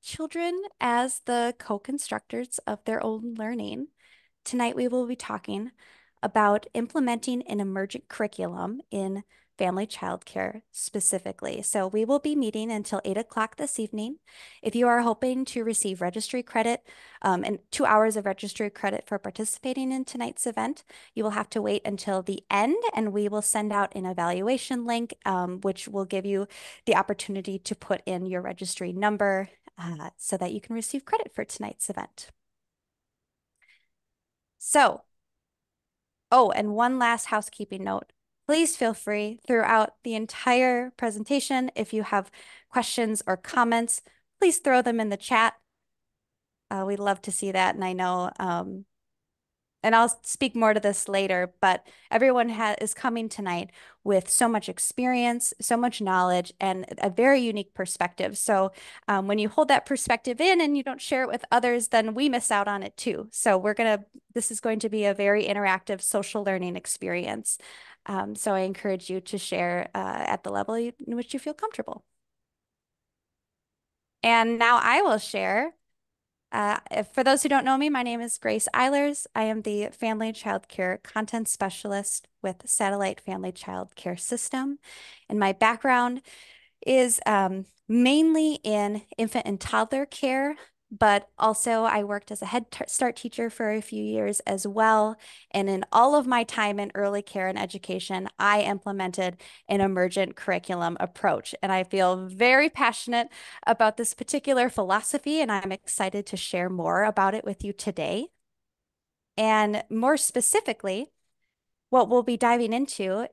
children as the co-constructors of their own learning. Tonight we will be talking about implementing an emergent curriculum in family childcare specifically. So we will be meeting until 8 o'clock this evening. If you are hoping to receive registry credit and 2 hours of registry credit for participating in tonight's event, you will have to wait until the end and we will send out an evaluation link, which will give you the opportunity to put in your registry number so that you can receive credit for tonight's event. So, oh, and one last housekeeping note. Please feel free throughout the entire presentation. If you have questions or comments, please throw them in the chat. We'd love to see that. And I know and I'll speak more to this later, but everyone is coming tonight with so much experience, so much knowledge, and a very unique perspective. So when you hold that perspective in and you don't share it with others, then we miss out on it too. So this is going to be a very interactive social learning experience. So I encourage you to share at the level in which you feel comfortable. And now I will share. For those who don't know me, my name is Grace Eilers. I am the Family and Child Care Content Specialist with Satellite Family Child Care System. And my background is mainly in infant and toddler care, but also I worked as a Head Start teacher for a few years as well. And in all of my time in early care and education, I implemented an emergent curriculum approach. And I feel very passionate about this particular philosophy, and I'm excited to share more about it with you today. And more specifically, what we'll be diving into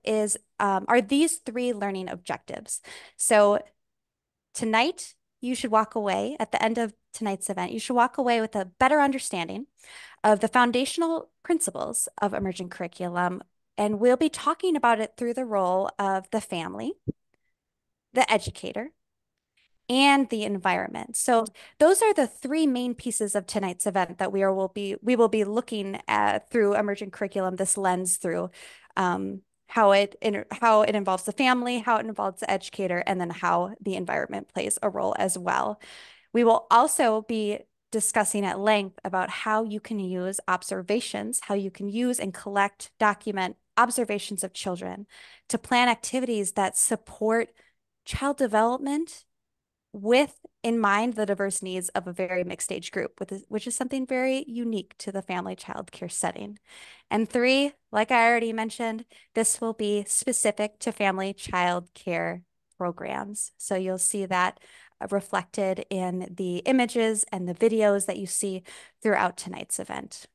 are these three learning objectives. So tonight, you should walk away at the end of tonight's event, you should walk away with a better understanding of the foundational principles of emergent curriculum. And we'll be talking about it through the role of the family, the educator, and the environment. So those are the three main pieces of tonight's event that we will be looking at through emergent curriculum, this lens through how it involves the family, how it involves the educator, and then how the environment plays a role as well. We will also be discussing at length about how you can use observations, how you can use and collect, document observations of children to plan activities that support child development with in mind the diverse needs of a very mixed age group, which is something very unique to the family child care setting. And three, like I already mentioned, this will be specific to family child care programs. So you'll see that reflected in the images and the videos that you see throughout tonight's event.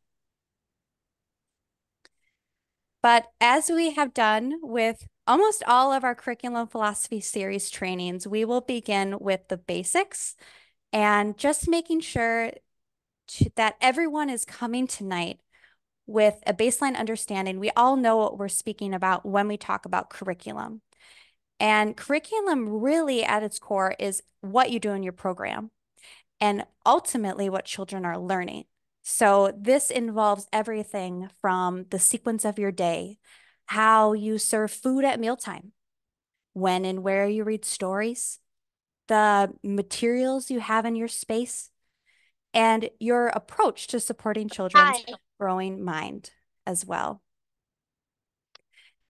But as we have done with almost all of our curriculum philosophy series trainings, we will begin with the basics and just making sure that everyone is coming tonight with a baseline understanding. We all know what we're speaking about when we talk about curriculum. And curriculum really at its core is what you do in your program and ultimately what children are learning. So this involves everything from the sequence of your day, how you serve food at mealtime, when and where you read stories, the materials you have in your space, and your approach to supporting children's Hi. growing mind as well.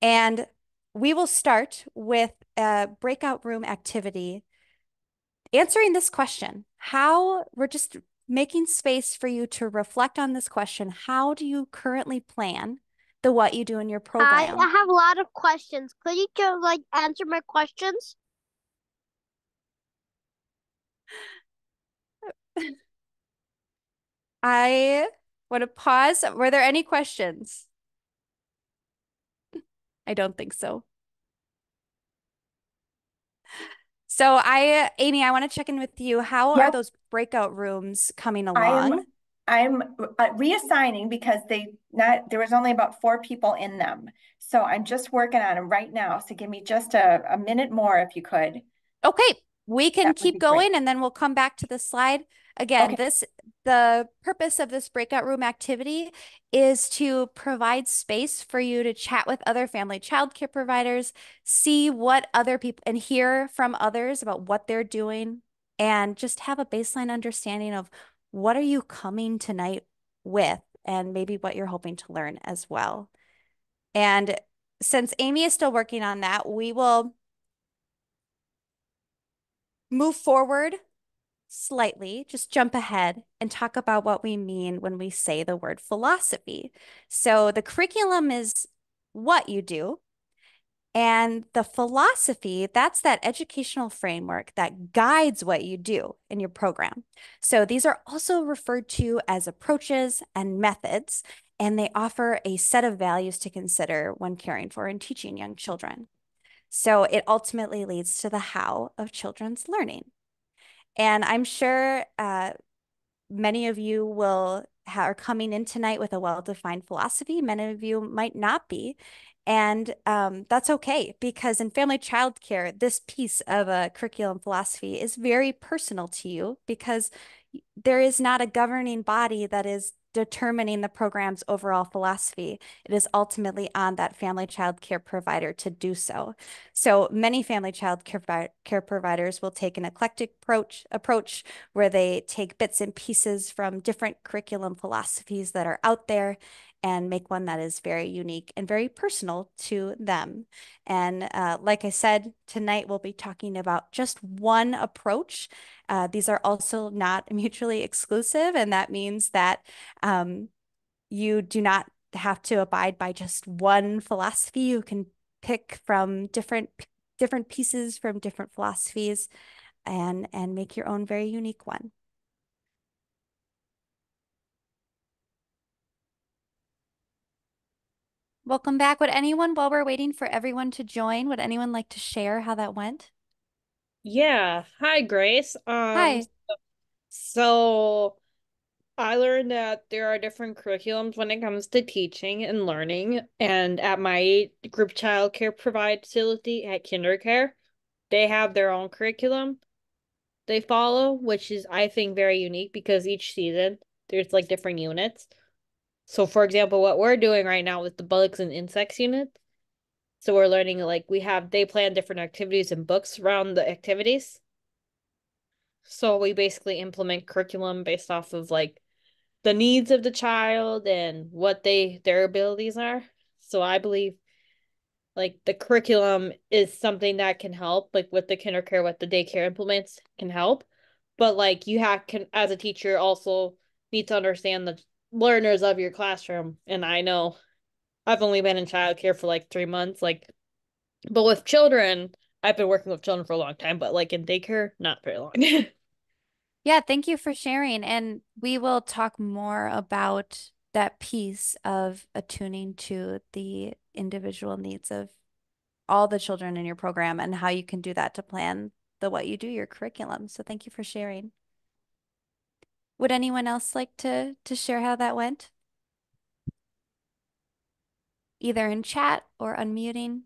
And we will start with a breakout room activity answering this question. We're just making space for you to reflect on this question. How do you currently plan what you do in your Hi, I program? have a lot of questions. Could you just answer my questions? I want to pause. Were there any questions? I don't think so. So Amy, I want to check in with you. How are Yep, those breakout rooms coming I'm along? I'm reassigning because there was only about 4 people in them. So I'm just working on them right now. So give me just a minute more if you could. Okay, we can That would be keep great. going and then we'll come back to this slide. Again, Okay. the purpose of this breakout room activity is to provide space for you to chat with other family childcare providers, see what other people and hear from others about what they're doing and just have a baseline understanding of what are you coming tonight with and maybe what you're hoping to learn as well. And since Amy is still working on that, we will move forward slightly, just jump ahead and talk about what we mean when we say the word philosophy. So the curriculum is what you do. And the philosophy, that's that educational framework that guides what you do in your program. So these are also referred to as approaches and methods, and they offer a set of values to consider when caring for and teaching young children. So it ultimately leads to the how of children's learning. And I'm sure many of you are coming in tonight with a well-defined philosophy. Many of you might not be. And that's okay, because in family child care, this piece of a curriculum philosophy is very personal to you because there is not a governing body that is determining the program's overall philosophy. It is ultimately on that family child care provider to do so. So many family child care providers will take an eclectic approach where they take bits and pieces from different curriculum philosophies that are out there and make one that is very unique and very personal to them. And like I said, tonight we'll be talking about just one approach. These are also not mutually exclusive, and that means that you do not have to abide by just one philosophy. You can pick from different pieces from different philosophies and make your own very unique one. Welcome back. Would anyone, while we're waiting for everyone to join, would anyone like to share how that went? Yeah. Hi, Grace. Hi. So I learned that there are different curriculums when it comes to teaching and learning. And at my group childcare provide facility at KinderCare, they have their own curriculum they follow, which is, I think, very unique because each season there's like different units. So, for example, what we're doing right now with the bugs and insects unit. So we're learning like they plan different activities and books around the activities. So we basically implement curriculum based off of like the needs of the child and what their abilities are. So I believe like the curriculum is something that can help, like with the kinder care, what the daycare implements can help. But like can as a teacher also need to understand the learners of your classroom. And I know I've only been in childcare for like 3 months, but with children, I've been working with children for a long time, but like in daycare, not very long. Yeah, thank you for sharing. And we will talk more about that piece of attuning to the individual needs of all the children in your program and how you can do that to plan what you do, your curriculum. So thank you for sharing. Would anyone else like to share how that went? Either in chat or unmuting?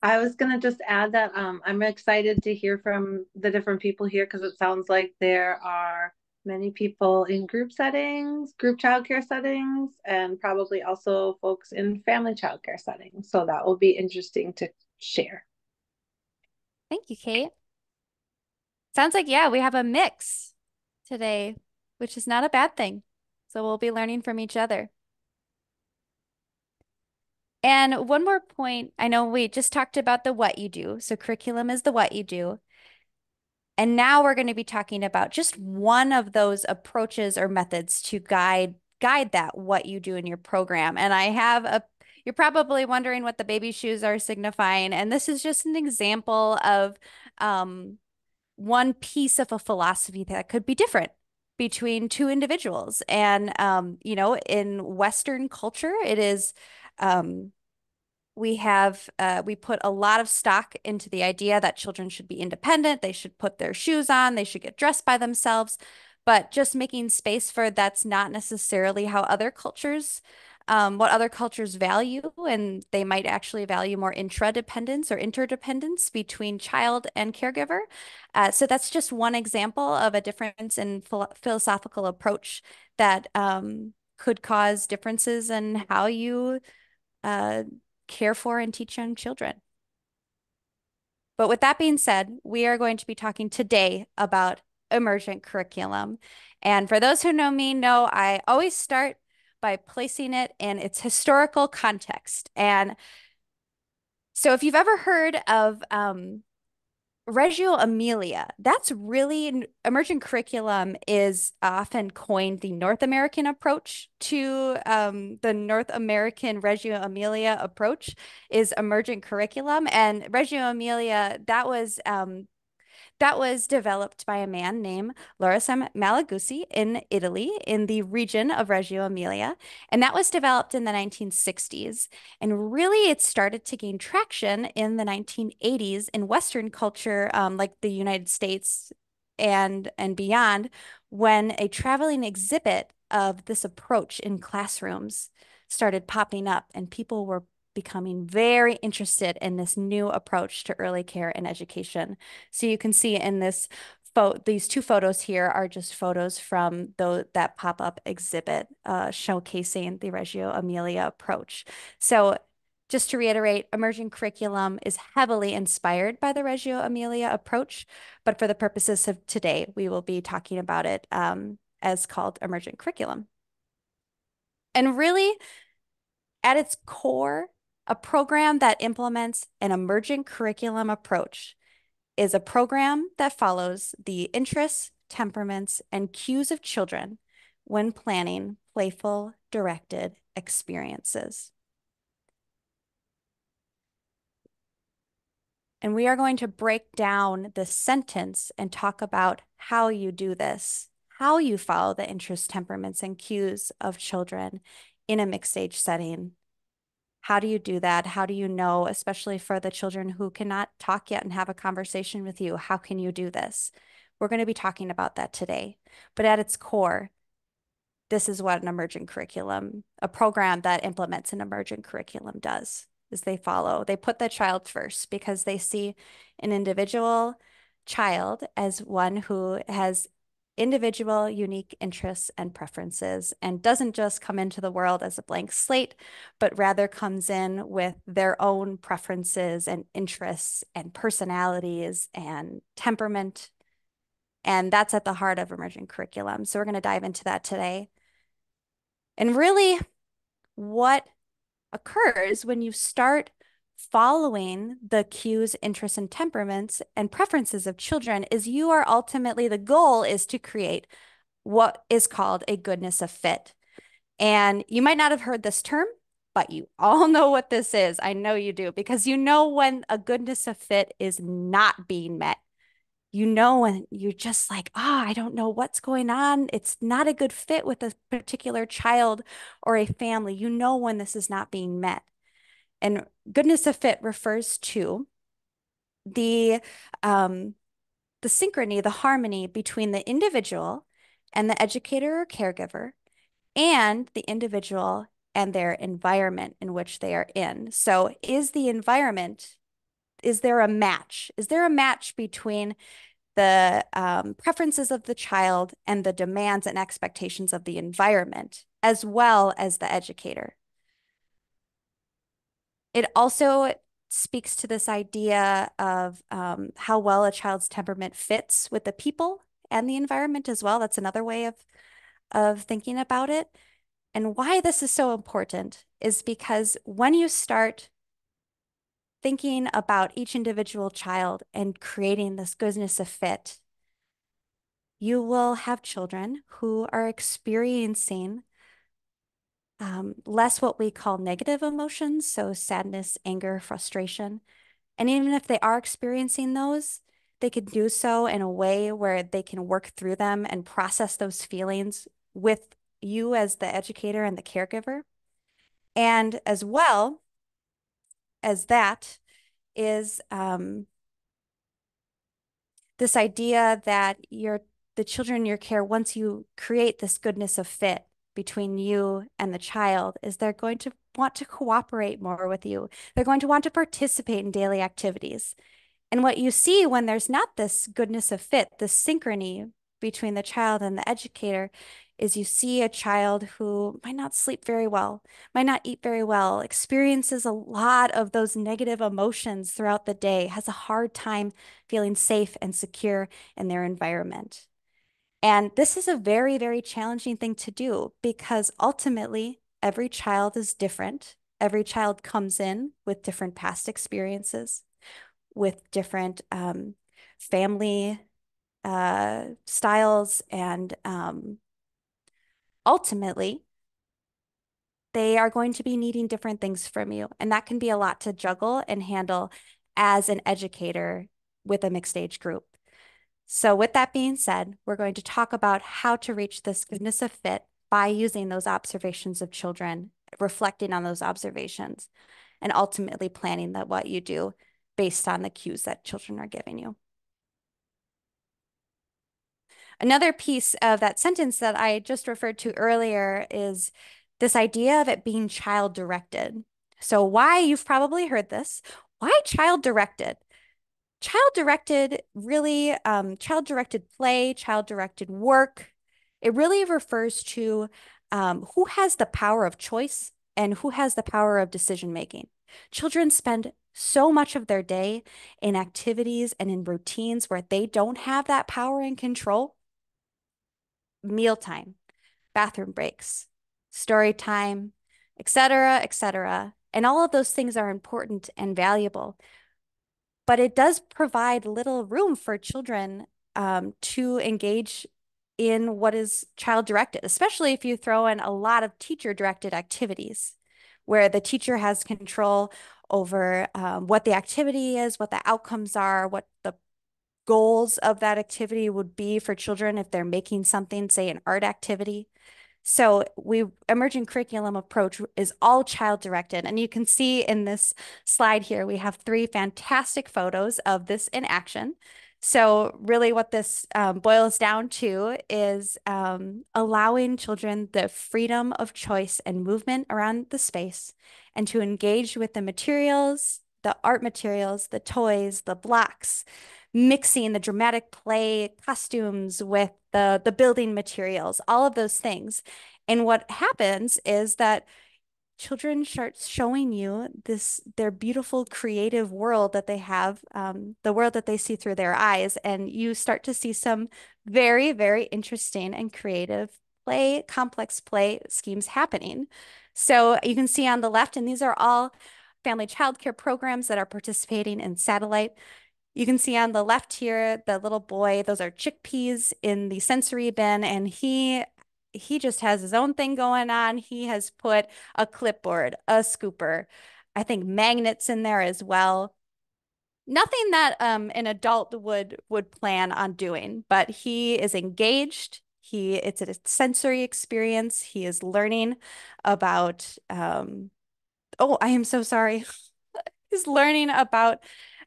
I was going to just add that I'm excited to hear from the different people here because it sounds like there are many people in group settings, group childcare settings, and probably also folks in family childcare settings. So that will be interesting to share. Thank you, Kate. Sounds like, yeah, we have a mix today, which is not a bad thing. So we'll be learning from each other. And one more point, I know we just talked about the what you do. So curriculum is the what you do. And now we're going to be talking about just one of those approaches or methods to guide that what you do in your program. And you're probably wondering what the baby shoes are signifying. And this is just an example of one piece of a philosophy that could be different between two individuals. And in Western culture, it is we put a lot of stock into the idea that children should be independent, they should put their shoes on, they should get dressed by themselves, but just making space for that's not necessarily how what other cultures value, and they might actually value more intradependence or interdependence between child and caregiver. So that's just one example of a difference in philosophical approach that could cause differences in how you care for and teach young children. But with that being said, we are going to be talking today about emergent curriculum. And for those who know me, know I always start by placing it in its historical context. And so if you've ever heard of Reggio Emilia, that's really emergent curriculum is often coined the North American approach to the North American Reggio Emilia approach is emergent curriculum. And Reggio Emilia, that was developed by a man named Lorenzo Malaguzzi in Italy, in the region of Reggio Emilia. And that was developed in the 1960s. And really, it started to gain traction in the 1980s in Western culture, like the United States and beyond, when a traveling exhibit of this approach in classrooms started popping up, and people were becoming very interested in this new approach to early care and education. So you can see in these two photos here are just photos from that pop-up exhibit showcasing the Reggio Emilia approach. So just to reiterate, emerging curriculum is heavily inspired by the Reggio Emilia approach, but for the purposes of today, we will be talking about it as called emergent curriculum. And really, at its core, a program that implements an emergent curriculum approach is a program that follows the interests, temperaments, and cues of children when planning playful, directed experiences. And we are going to break down this sentence and talk about how you do this, how you follow the interests, temperaments, and cues of children in a mixed age setting. How do you do that? How do you know, especially for the children who cannot talk yet and have a conversation with you, how can you do this? We're going to be talking about that today. But at its core, this is what an emergent curriculum, a program that implements an emergent curriculum does, is they put the child first because they see an individual child as one who has individual unique interests and preferences and doesn't just come into the world as a blank slate, but rather comes in with their own preferences and interests and personalities and temperament. And that's at the heart of emergent curriculum. So we're going to dive into that today. And really, what occurs when you start following the cues, interests, and temperaments and preferences of children is you are ultimately, the goal is to create what is called a goodness of fit. And you might not have heard this term, but you all know what this is. I know you do, because you know when a goodness of fit is not being met. You know when you're just like, I don't know what's going on. It's not a good fit with a particular child or a family. You know when this is not being met. And goodness of fit refers to the synchrony, the harmony between the individual and the educator or caregiver, and the individual and their environment in which they are in. So is the environment, is there a match? Is there a match between the preferences of the child and the demands and expectations of the environment, as well as the educator? It also speaks to this idea of how well a child's temperament fits with the people and the environment as well. That's another way of thinking about it. And why this is so important is because when you start thinking about each individual child and creating this goodness of fit, you will have children who are experiencing less what we call negative emotions, so sadness, anger, frustration. And even if they are experiencing those, they can do so in a way where they can work through them and process those feelings with you as the educator and the caregiver. And as well as that is this idea that the children in your care, once you create this goodness of fit between you and the child, is they're going to want to cooperate more with you. They're going to want to participate in daily activities. And what you see when there's not this goodness of fit, this synchrony between the child and the educator, is you see a child who might not sleep very well, might not eat very well, experiences a lot of those negative emotions throughout the day, has a hard time feeling safe and secure in their environment. And this is a very, very challenging thing to do because ultimately every child is different. Every child comes in with different past experiences, with different family styles, and ultimately they are going to be needing different things from you. And that can be a lot to juggle and handle as an educator with a mixed age group. So with that being said, we're going to talk about how to reach this goodness of fit by using those observations of children, reflecting on those observations, and ultimately planning that what you do based on the cues that children are giving you. Another piece of that sentence that I just referred to earlier is this idea of it being child-directed. So why, you've probably heard this, why child-directed? Child-directed really, child-directed play, child-directed work, it really refers to who has the power of choice and who has the power of decision-making. Children spend so much of their day in activities and in routines where they don't have that power and control. Mealtime, bathroom breaks, story time, etc., etc. And all of those things are important and valuable. But it does provide little room for children to engage in what is child-directed, especially if you throw in a lot of teacher-directed activities where the teacher has control over what the activity is, what the outcomes are, what the goals of that activity would be for children if they're making something, say an art activity. So Emergent Curriculum approach is all child-directed. And you can see in this slide here, we have 3 fantastic photos of this in action. So really what this boils down to is allowing children the freedom of choice and movement around the space and to engage with the materials, the art materials, the toys, the blocks, mixing the dramatic play costumes with the building materials, all of those things. And what happens is that children start showing you their beautiful creative world that they have, the world that they see through their eyes, and you start to see some very, very interesting and creative play, complex play schemes happening. So you can see on the left, and these are all family childcare programs that are participating in Satellite. You can see on the left here, the little boy, those are chickpeas in the sensory bin, and he just has his own thing going on. He has put a clipboard, a scooper, I think magnets in there as well. Nothing that an adult would plan on doing, but he is engaged. It's a sensory experience. He is learning about oh, I am so sorry. He's learning about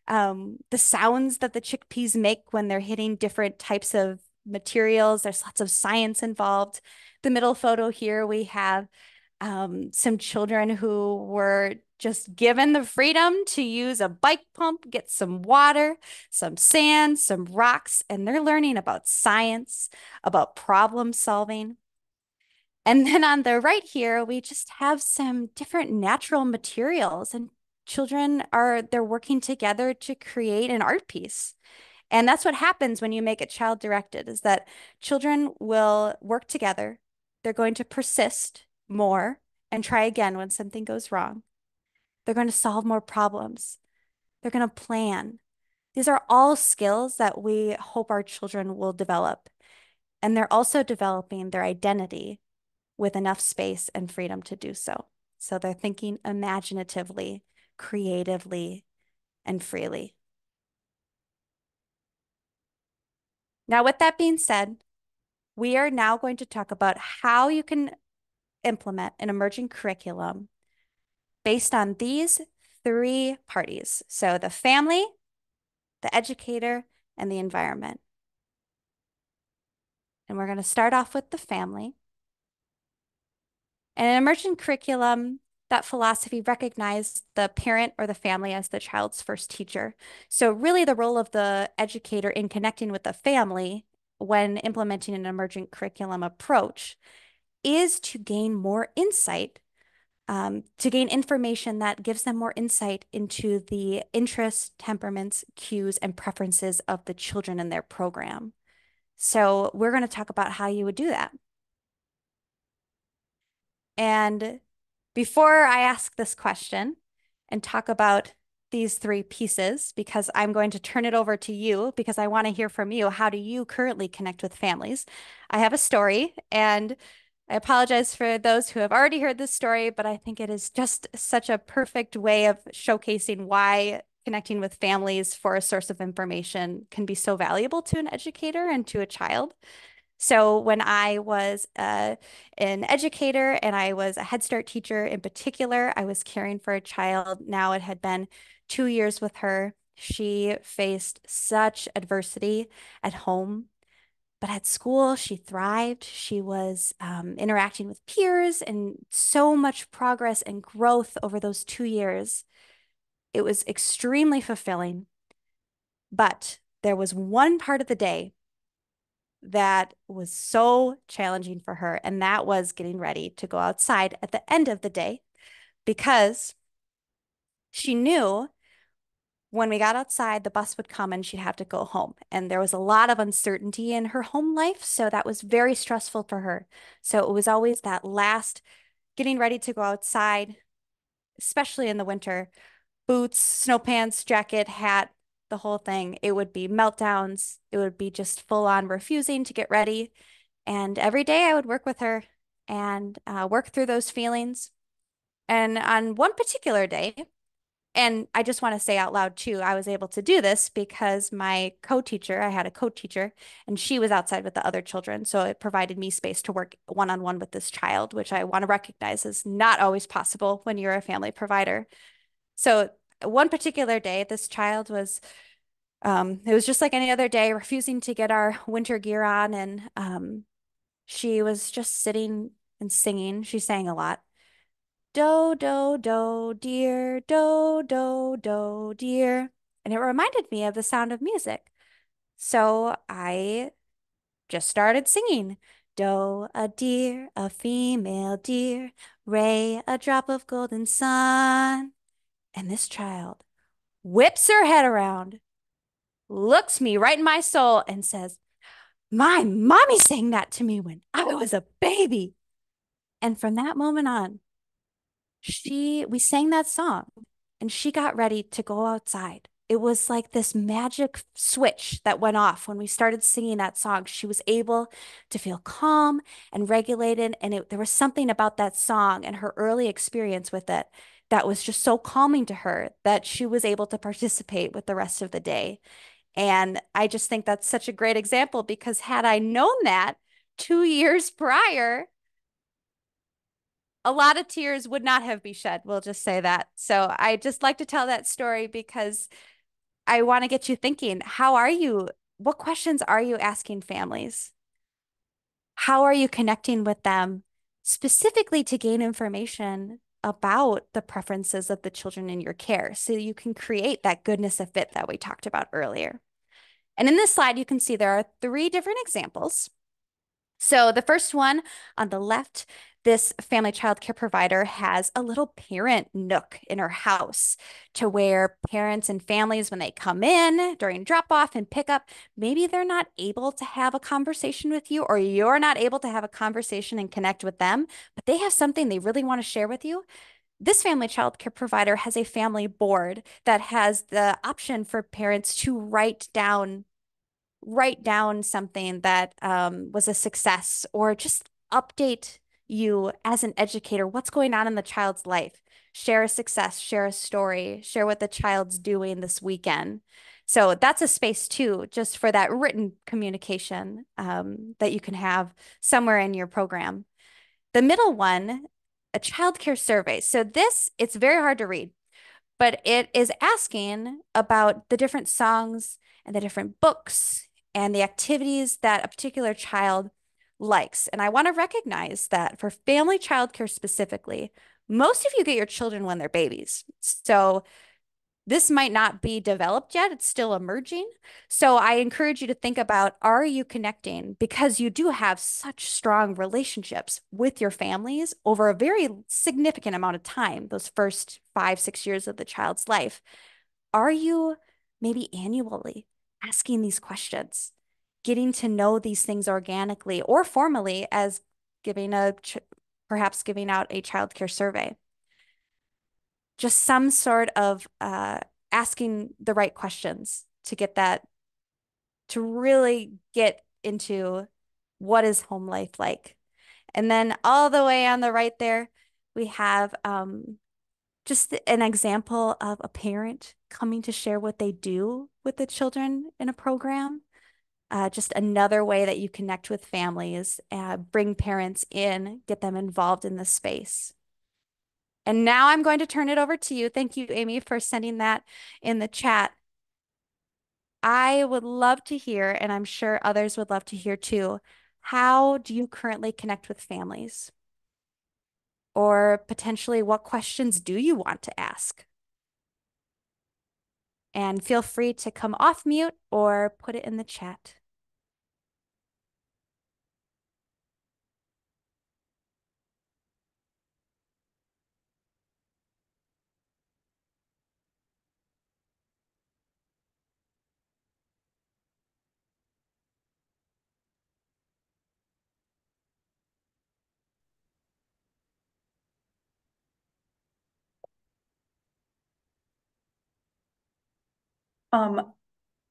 the sounds that the chickpeas make when they're hitting different types of materials. There's lots of science involved. The middle photo here, we have some children who were just given the freedom to use a bike pump, get some water, some sand, some rocks, and they're learning about science, about problem solving. And then on the right here, we just have some different natural materials, and they're working together to create an art piece. And that's what happens when you make it child-directed, is that children will work together. They're going to persist more and try again when something goes wrong. They're going to solve more problems. They're going to plan. These are all skills that we hope our children will develop. And they're also developing their identity with enough space and freedom to do so. So they're thinking imaginatively, creatively, and freely. Now, with that being said, we are now going to talk about how you can implement an emergent curriculum based on these 3 parties. So the family, the educator, and the environment. And we're going to start off with the family. And an emergent curriculum, that philosophy recognized the parent or the family as the child's first teacher. So really the role of the educator in connecting with the family when implementing an emergent curriculum approach is to gain more insight, to gain information that gives them more insight into the interests, temperaments, cues, and preferences of the children in their program. So we're going to talk about how you would do that. And before I ask this question and talk about these three pieces, because I'm going to turn it over to you because I want to hear from you. How do you currently connect with families? I have a story, and I apologize for those who have already heard this story, but I think it is just such a perfect way of showcasing why connecting with families for a source of information can be so valuable to an educator and to a child. So when I was an educator and I was a Head Start teacher in particular, I was caring for a child. Now it had been 2 years with her. She faced such adversity at home, but at school, she thrived. She was interacting with peers and so much progress and growth over those 2 years. It was extremely fulfilling. But there was one part of the day that was so challenging for her, and that was getting ready to go outside at the end of the day because she knew when we got outside, the bus would come and she'd have to go home. And there was a lot of uncertainty in her home life, so that was very stressful for her. So it was always that last getting ready to go outside, especially in the winter, boots, snow pants, jacket, hat, the whole thing. It would be meltdowns. It would be just full on refusing to get ready. And every day I would work with her and work through those feelings. And on one particular day, and I just want to say out loud too, I was able to do this because my co-teacher, I had a co-teacher, and she was outside with the other children. So it provided me space to work one-on-one with this child, which I want to recognize is not always possible when you're a family provider. So one particular day, this child was, it was just like any other day, refusing to get our winter gear on. And she was just sitting and singing. She sang a lot. Do, do, do, dear, do, do, do, dear. And it reminded me of the sound of music. So I just started singing. Do, a deer, a female deer, ray, a drop of golden sun. And this child whips her head around, looks me right in my soul, and says, "My mommy sang that to me when I was a baby." And from that moment on, we sang that song and she got ready to go outside. It was like this magic switch that went off when we started singing that song. She was able to feel calm and regulated. And there was something about that song and her early experience with it that was just so calming to her that she was able to participate with the rest of the day. And I just think that's such a great example because had I known that 2 years prior, a lot of tears would not have been shed. We'll just say that. So I just like to tell that story because I want to get you thinking, how are you? What questions are you asking families? How are you connecting with them specifically to gain information about the preferences of the children in your care so you can create that goodness of fit that we talked about earlier? And in this slide, you can see there are 3 different examples. So the first one on the left, this family child care provider has a little parent nook in her house to where parents and families, when they come in during drop off and pickup, maybe they're not able to have a conversation with you or you're not able to have a conversation and connect with them, but they have something they really want to share with you. This family child care provider has a family board that has the option for parents to write down something that was a success or just update you as an educator, what's going on in the child's life. Share a success, share a story, share what the child's doing this weekend. So that's a space too, just for that written communication that you can have somewhere in your program. The middle one, a child care survey. So it's very hard to read, but it is asking about the different songs and the different books and the activities that a particular child likes. And I want to recognize that for family childcare specifically, most of you get your children when they're babies. So This might not be developed yet, it's still emerging. So I encourage you to think about, are you connecting? Because you do have such strong relationships with your families over a very significant amount of time, those first 5, 6 years of the child's life. Are you maybe annually asking these questions, getting to know these things organically or formally as giving perhaps giving out a childcare survey? Just some sort of asking the right questions to get that, to really get into what is home life like. And then all the way on the right there, we have just an example of a parent coming to share what they do with the children in a program. Just another way that you connect with families, bring parents in, get them involved in the space. And now I'm going to turn it over to you. Thank you, Amy, for sending that in the chat. I would love to hear, and I'm sure others would love to hear too, how do you currently connect with families? Or potentially, what questions do you want to ask? And feel free to come off mute or put it in the chat.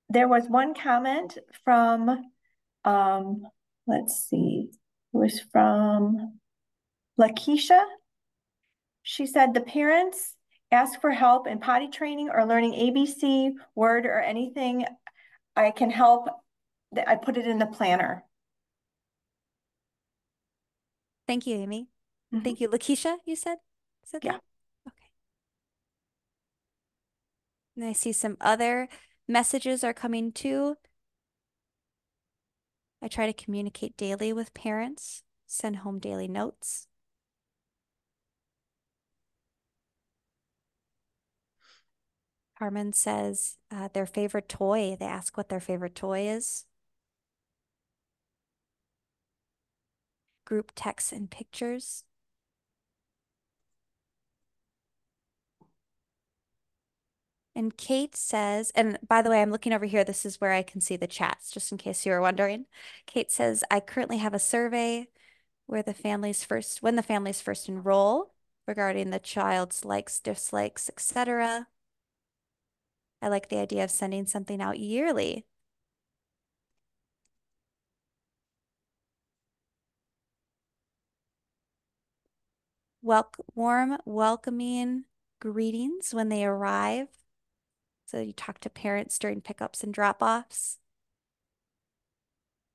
There was one comment from, let's see, it was from Lakeisha. She said the parents ask for help in potty training or learning ABC, word, or anything I can help. I put it in the planner. Thank you, Amy. Mhm. Thank you. Lakeisha, you said Yeah. that? Okay. And I see some other messages are coming too. I try to communicate daily with parents, send home daily notes. Carmen says their favorite toy. They ask what their favorite toy is. Group texts and pictures. And Kate says, and by the way, I'm looking over here. This is where I can see the chats, just in case you were wondering. Kate says, I currently have a survey where when the families first enroll regarding the child's likes, dislikes, etc. I like the idea of sending something out yearly. Warm, welcoming greetings when they arrive. So you talk to parents during pickups and drop-offs.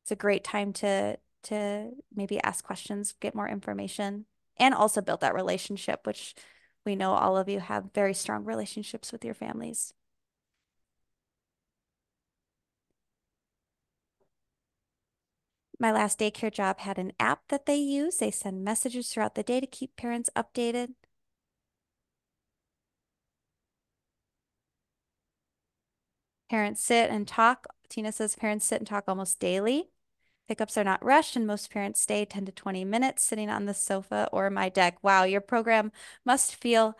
It's a great time to maybe ask questions, get more information, and also build that relationship, which we know all of you have very strong relationships with your families. My last daycare job had an app that they use. They send messages throughout the day to keep parents updated. Parents sit and talk. Tina says parents sit and talk almost daily. Pickups are not rushed, and most parents stay 10 to 20 minutes sitting on the sofa or my deck. Wow, your program must feel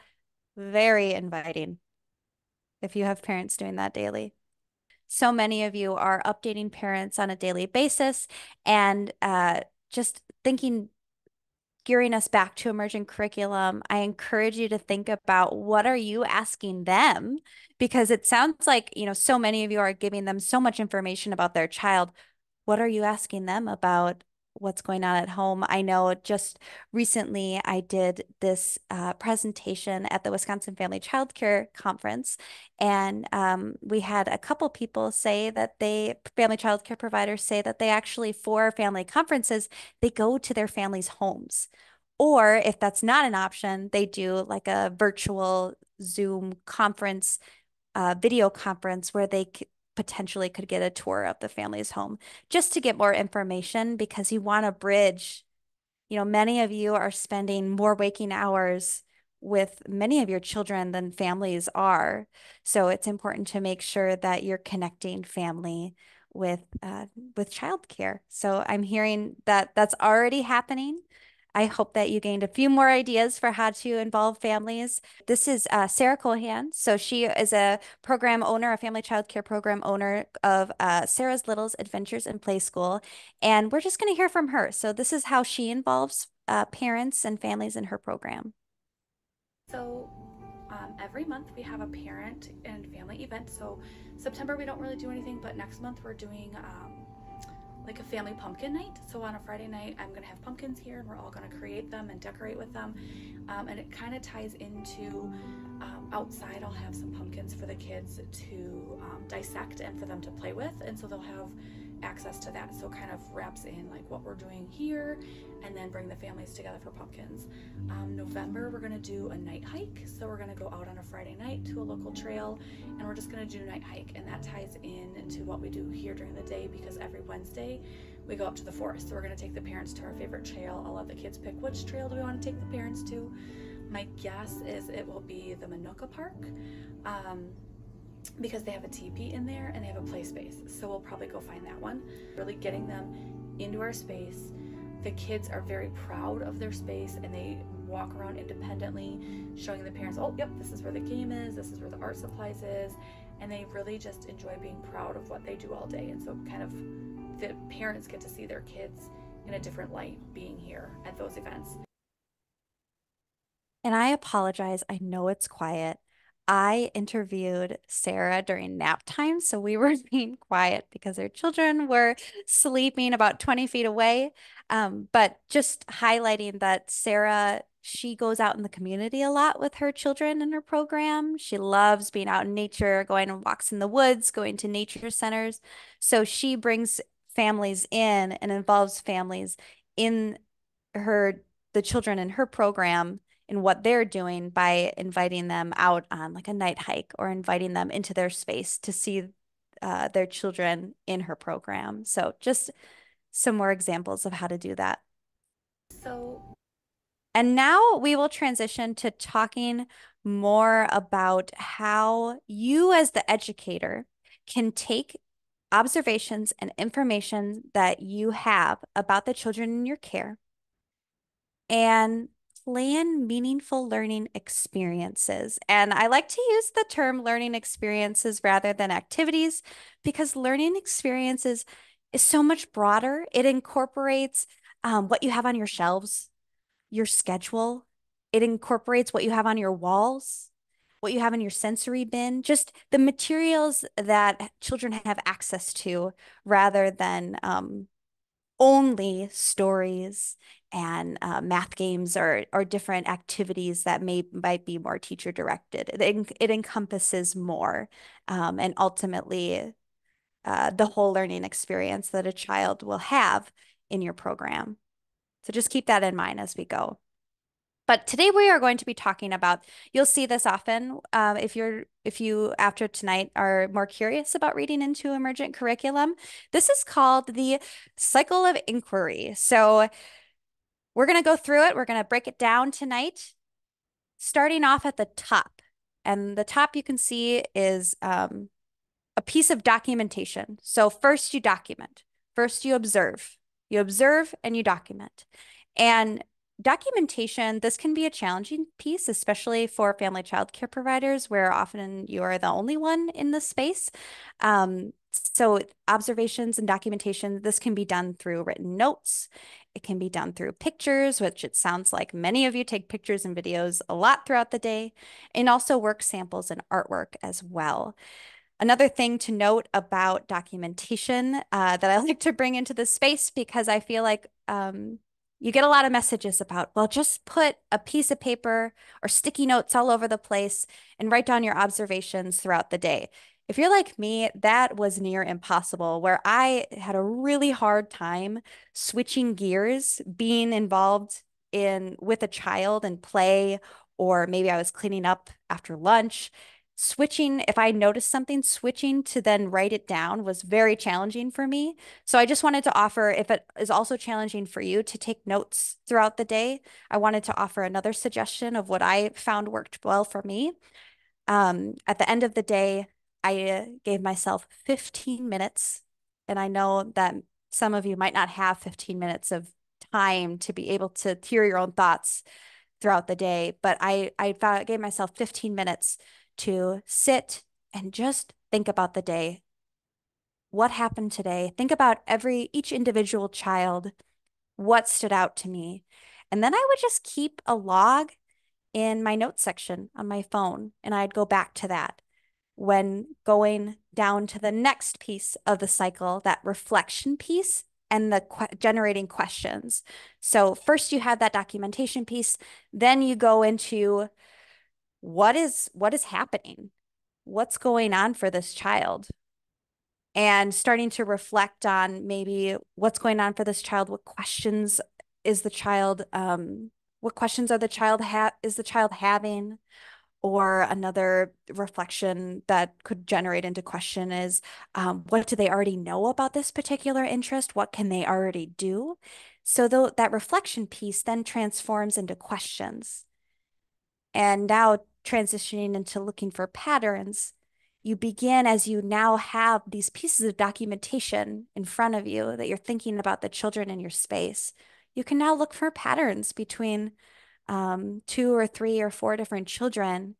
very inviting if you have parents doing that daily. So many of you are updating parents on a daily basis and just thinking, gearing us back to emergent curriculum, I encourage you to think about what are you asking them? Because it sounds like, so many of you are giving them so much information about their child. What are you asking them about what's going on at home? I know just recently I did this presentation at the Wisconsin Family Childcare Conference, and we had a couple people say that family childcare providers say that they actually, for family conferences, they go to their families' homes. Or if that's not an option, they do like a virtual Zoom conference, video conference where they potentially could get a tour of the family's home just to get more information because you want to bridge. Many of you are spending more waking hours with many of your children than families are. So it's important to make sure that you're connecting family with childcare. So I'm hearing that that's already happening. I hope that you gained a few more ideas for how to involve families. This is Sarah Cohan. So she is a program owner, a family childcare program owner of Sarah's Littles Adventures in Play School. And we're just going to hear from her. So this is how she involves parents and families in her program. So every month we have a parent and family event. So September we don't really do anything, but next month we're doing like a family pumpkin night. So on a Friday night, I'm gonna have pumpkins here and we're all gonna create them and decorate with them. And it kind of ties into outside, I'll have some pumpkins for the kids to dissect and for them to play with. And so they'll have access to that. So kind of wraps in like what we're doing here and then bring the families together for pumpkins. November, we're gonna do a night hike. So we're gonna go out on a Friday night to a local trail and we're just gonna do a night hike, and that ties in to what we do here during the day because every Wednesday we go up to the forest. So we're gonna take the parents to our favorite trail. I'll let the kids pick which trail do we wanna take the parents to. My guess is it will be the Manuka Park. Because they have a teepee in there and they have a play space. So we'll probably go find that one. Really getting them into our space. The kids are very proud of their space and they walk around independently, showing the parents, oh, yep, this is where the game is, this is where the art supplies is. And they really just enjoy being proud of what they do all day. And so kind of the parents get to see their kids in a different light being here at those events. And I apologize. I know it's quiet. I interviewed Sarah during nap time, so we were being quiet because her children were sleeping about 20 feet away. But just highlighting that Sarah, she goes out in the community a lot with her children in her program. She loves being out in nature, going on walks in the woods, going to nature centers. So she brings families in and involves families in the children in her program in what they're doing by inviting them out on like a night hike or inviting them into their space to see their children in her program. So just some more examples of how to do that. And now we will transition to talking more about how you as the educator can take observations and information that you have about the children in your care and plan meaningful learning experiences. And I like to use the term learning experiences rather than activities because learning experiences is so much broader. It incorporates what you have on your shelves, your schedule. It incorporates what you have on your walls, what you have in your sensory bin, just the materials that children have access to rather than only stories and math games or different activities that might be more teacher directed. It encompasses more and ultimately the whole learning experience that a child will have in your program. So just keep that in mind as we go. But today we are going to be talking about, you'll see this often if you after tonight are more curious about reading into Emergent Curriculum. This is called the cycle of inquiry. So we're going to go through it. We're going to break it down tonight, starting off at the top. And the top you can see is a piece of documentation. So first you document, first you observe and you document. And documentation, this can be a challenging piece, especially for family child care providers, where often you are the only one in the space. So observations and documentation, this can be done through written notes. It can be done through pictures, which it sounds like many of you take pictures and videos a lot throughout the day, and also work samples and artwork as well. Another thing to note about documentation that I like to bring into this space, because I feel like you get a lot of messages about, well, just put a piece of paper or sticky notes all over the place and write down your observations throughout the day. If you're like me, that was near impossible, where I had a really hard time switching gears, being involved with a child and play, or maybe I was cleaning up after lunch. switching, if I noticed something, switching to then write it down was very challenging for me. So I just wanted to offer, if it is also challenging for you to take notes throughout the day, I wanted to offer another suggestion of what I found worked well for me. At the end of the day, I gave myself 15 minutes, and I know that some of you might not have 15 minutes of time to be able to hear your own thoughts throughout the day, but I gave myself 15 minutes to sit and just think about the day. What happened today? Think about each individual child, what stood out to me. And then I would just keep a log in my notes section on my phone, and I'd go back to that when going down to the next piece of the cycle, that reflection piece and the generating questions. So first you have that documentation piece, then you go into what is happening? What's going on for this child? And starting to reflect on maybe what's going on for this child, what questions is the child what questions are the child is the child having? Or another reflection that could generate into question is, what do they already know about this particular interest? What can they already do? So that reflection piece then transforms into questions. And now transitioning into looking for patterns, you begin as you now have these pieces of documentation in front of you that you're thinking about the children in your space. You can now look for patterns between 2 or 3 or 4 different children,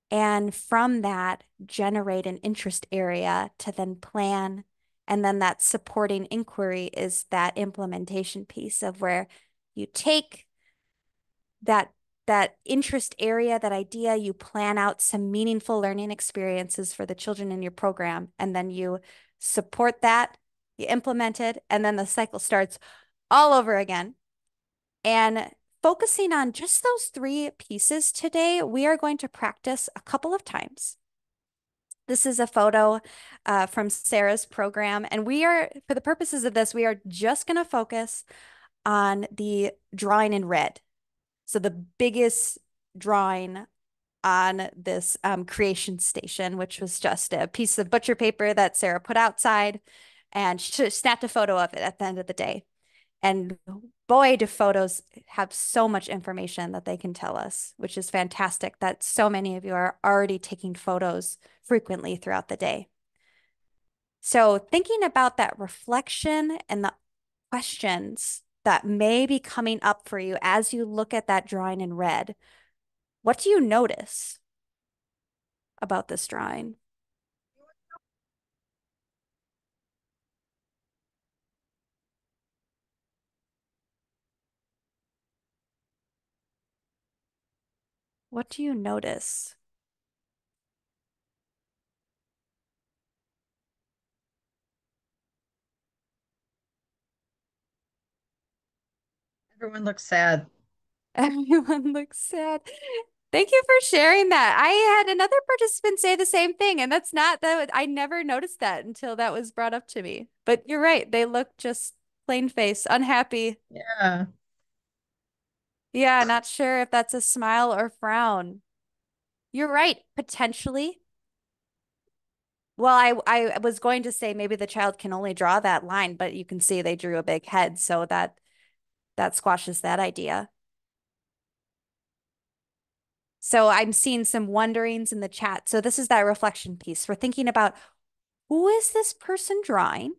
and from that, generate an interest area to then plan. And then that supporting inquiry is that implementation piece of where you take that interest area, that idea, you plan out some meaningful learning experiences for the children in your program, and then you support that, you implement it, and then the cycle starts all over again. And focusing on just those 3 pieces today, we are going to practice a couple of times. This is a photo from Sarah's program, and we are, for the purposes of this, we are just going to focus on the drawing in red. So the biggest drawing on this creation station, which was just a piece of butcher paper that Sarah put outside, and she snapped a photo of it at the end of the day. And boy, do photos have so much information that they can tell us, which is fantastic that so many of you are already taking photos frequently throughout the day. So thinking about that reflection and the questions that may be coming up for you as you look at that drawing in red, what do you notice about this drawing? What do you notice? Everyone looks sad. Everyone looks sad. Thank you for sharing that. I had another participant say the same thing, and that's not that I never noticed that until that was brought up to me. But you're right, they look just plain face, unhappy. Yeah. Yeah, not sure if that's a smile or frown. You're right, potentially. Well, I was going to say maybe the child can only draw that line, but you can see they drew a big head, so that squashes that idea. So I'm seeing some wonderings in the chat. So this is that reflection piece. We're thinking about, who is this person drawing?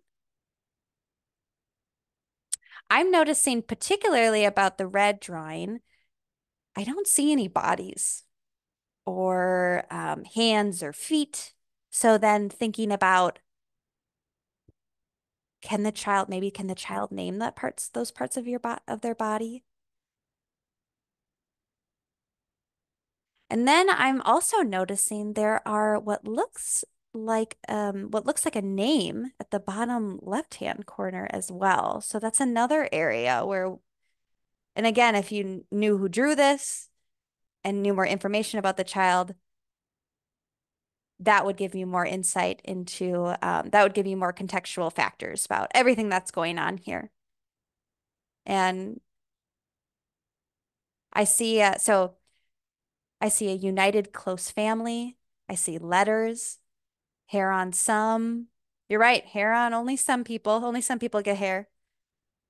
I'm noticing particularly about the red drawing, I don't see any bodies or hands or feet. So then thinking about, can the child name those parts of their body? And then I'm also noticing there are what looks like a name at the bottom left-hand corner as well. So that's another area where, and again, if you knew who drew this and knew more information about the child, that would give you more insight into, that would give you more contextual factors about everything that's going on here. And I see, so I see a united close family. I see letters, hair on some. You're right, hair on only some people. Only some people get hair.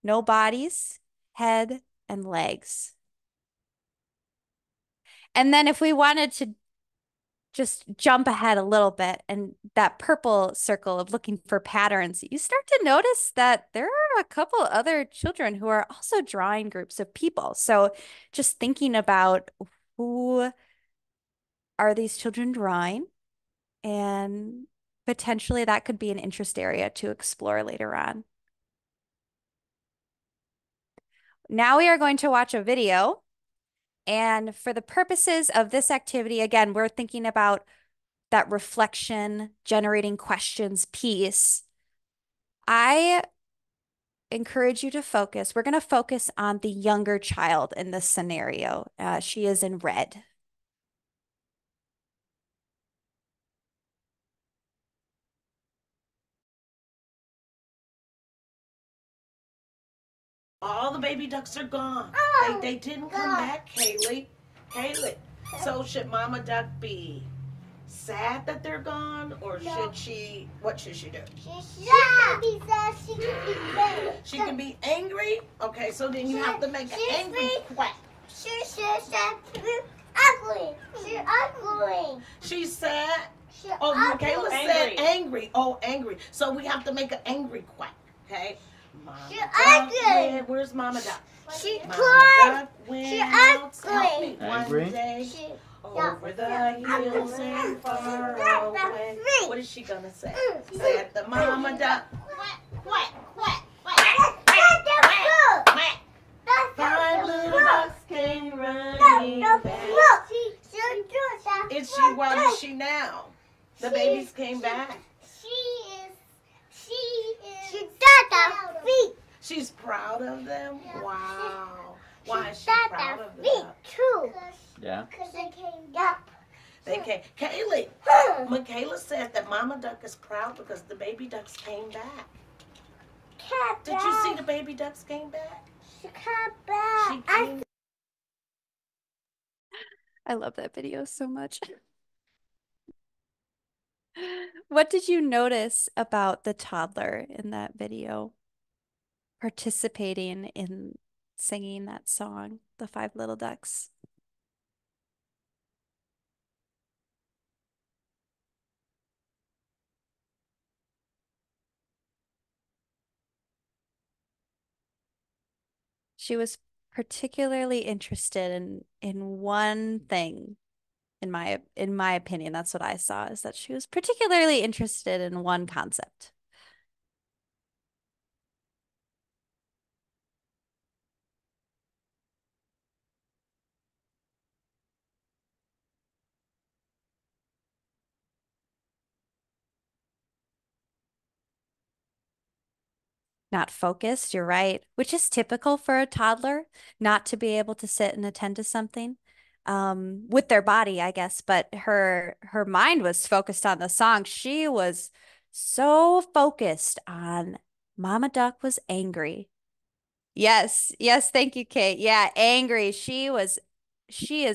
No bodies, head, and legs. And then if we wanted to just jump ahead a little bit and that purple circle of looking for patterns, you start to notice that there are a couple other children who are also drawing groups of people. So just thinking about who are these children drawing, and potentially that could be an interest area to explore later on. Now we are going to watch a video. And for the purposes of this activity, again, we're thinking about that reflection, generating questions piece. I encourage you to focus. We're going to focus on the younger child in this scenario. She is in red. All the baby ducks are gone. They didn't come back, Kaylee. Kaylee. So should Mama Duck be sad that they're gone, or should she? What should she do? She can be sad. She can be angry. She can be angry. Okay, so then you have to make an angry quack. She's ugly. She's ugly. She's sad. She's Oh, ugly. Kayla said angry. Oh, angry. So we have to make an angry quack. Okay. Mama She's Duck ugly. went- Where's Mama Duck? She Mama cried. Duck went She out. Help ugly. me. One Angry? day. She Over the hills and far away. What is she gonna say? Said the Mama Duck. quack, quack, quack, Quack. Five little ducks came running back. Is she? What is she now? The babies came back. She's got feet. She's proud of them. Wow. Why is she Got proud of the feet duck? too. Yeah. Because they came up. They came. Kaylee, Michaela said that Mama Duck is proud because the baby ducks came back. Did you see the baby ducks came back? She came back. She came. I love that video so much. What did you notice about the toddler in that video participating in singing that song, The Five Little Ducks? She was particularly interested in one thing. In my opinion, that's what I saw, is that she was particularly interested in one concept. Not focused, you're right, which is typical for a toddler, not to be able to sit and attend to something with their body, I guess, but her mind was focused on the song. She was so focused on Mama Duck was angry. Yes, yes, thank you, Kate. Yeah, angry. She's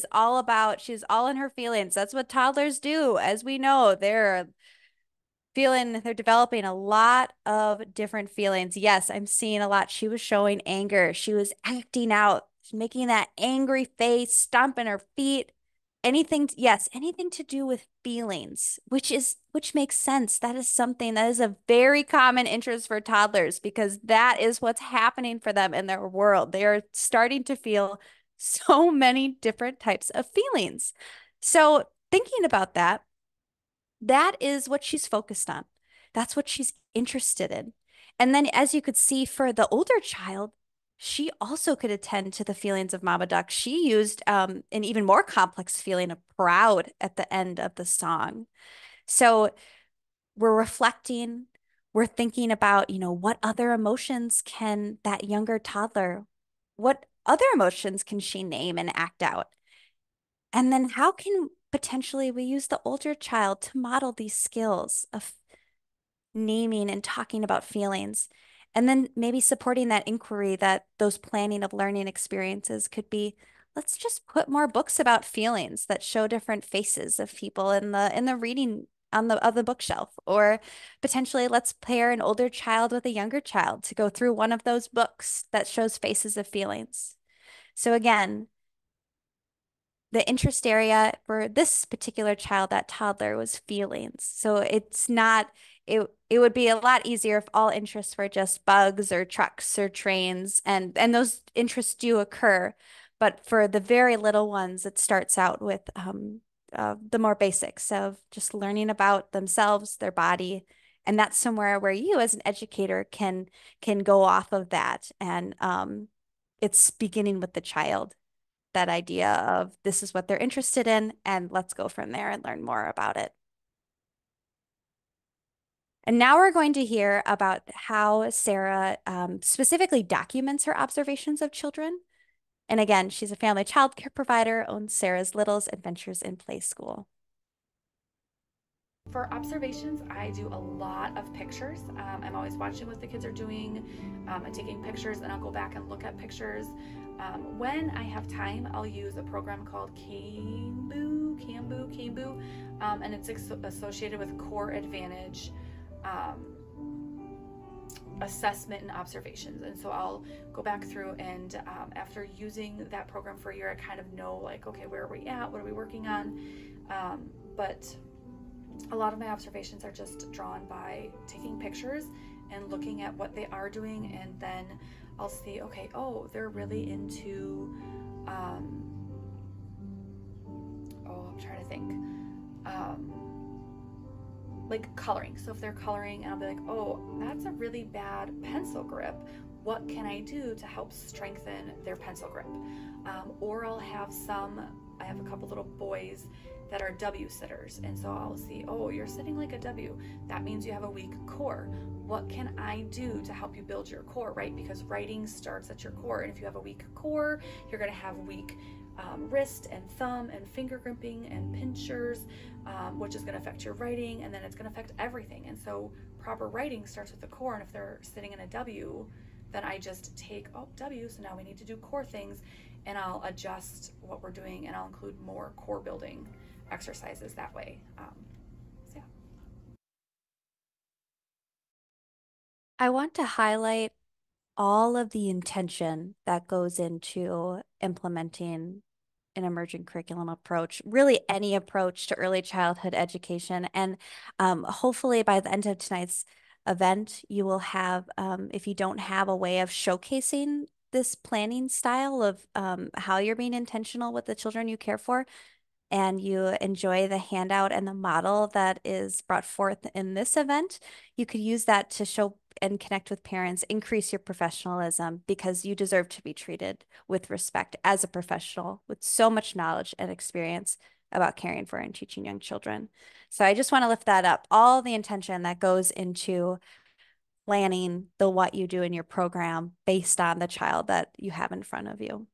all in her feelings. That's what toddlers do. As we know, they're developing a lot of different feelings. Yes, I'm seeing a lot. She was showing anger. She was acting out, making that angry face, stomping her feet. Anything to do with feelings, which makes sense. That is a very common interest for toddlers because that is what's happening for them in their world. They are starting to feel so many different types of feelings. So thinking about that, that is what she's focused on. That's what she's interested in. And then, as you could see for the older child, she also could attend to the feelings of Mama Duck. She used an even more complex feeling of proud at the end of the song. So we're reflecting, we're thinking about, what other emotions can that younger toddler, what other emotions can she name and act out? And then how can potentially we use the older child to model these skills of naming and talking about feelings? And then maybe supporting that inquiry that those planning of learning experiences could be, let's just put more books about feelings that show different faces of people in the reading on the bookshelf. Or potentially let's pair an older child with a younger child to go through one of those books that shows faces of feelings. So again, the interest area for this particular child, that toddler, was feelings. So it's not, it would be a lot easier if all interests were just bugs or trucks or trains, and those interests do occur. But for the very little ones, it starts out with the more basics of just learning about themselves, their body. And that's somewhere where you as an educator can go off of that. And it's beginning with the child, that idea of this is what they're interested in, and let's go from there and learn more about it. And now we're going to hear about how Sarah specifically documents her observations of children. And again, she's a family child care provider, owns Sarah's Littles Adventures in Play School. For observations, I do a lot of pictures. I'm always watching what the kids are doing and taking pictures, and I'll go back and look at pictures. When I have time, I'll use a program called Cambu, and it's associated with Core Advantage assessment and observations. And so I'll go back through and after using that program for a year, I kind of know, like, okay, where are we at? What are we working on? But a lot of my observations are just drawn by taking pictures and looking at what they are doing, and then I'll see, okay, oh, they're really into, I'm trying to think, like coloring. So if they're coloring, and I'll be like, oh, that's a really bad pencil grip. What can I do to help strengthen their pencil grip? Or I have a couple little boys that are W sitters, and so I'll see, oh, you're sitting like a W. That means you have a weak core. What can I do to help you build your core, right? Because writing starts at your core, and if you have a weak core, you're going to have weak wrist and thumb and finger gripping and pinchers, which is going to affect your writing, and then it's going to affect everything. And so proper writing starts with the core, and if they're sitting in a W, then I just take, oh, W, so now we need to do core things, and I'll adjust what we're doing, and I'll include more core building exercises that way. So yeah. I want to highlight all of the intention that goes into implementing an emergent curriculum approach, really any approach to early childhood education. And hopefully by the end of tonight's event, you will have, if you don't have a way of showcasing this planning style of how you're being intentional with the children you care for, and you enjoy the handout and the model that is brought forth in this event, you could use that to show and connect with parents, increase your professionalism, because you deserve to be treated with respect as a professional with so much knowledge and experience about caring for and teaching young children. So I just want to lift that up, all the intention that goes into planning what you do in your program based on the child that you have in front of you.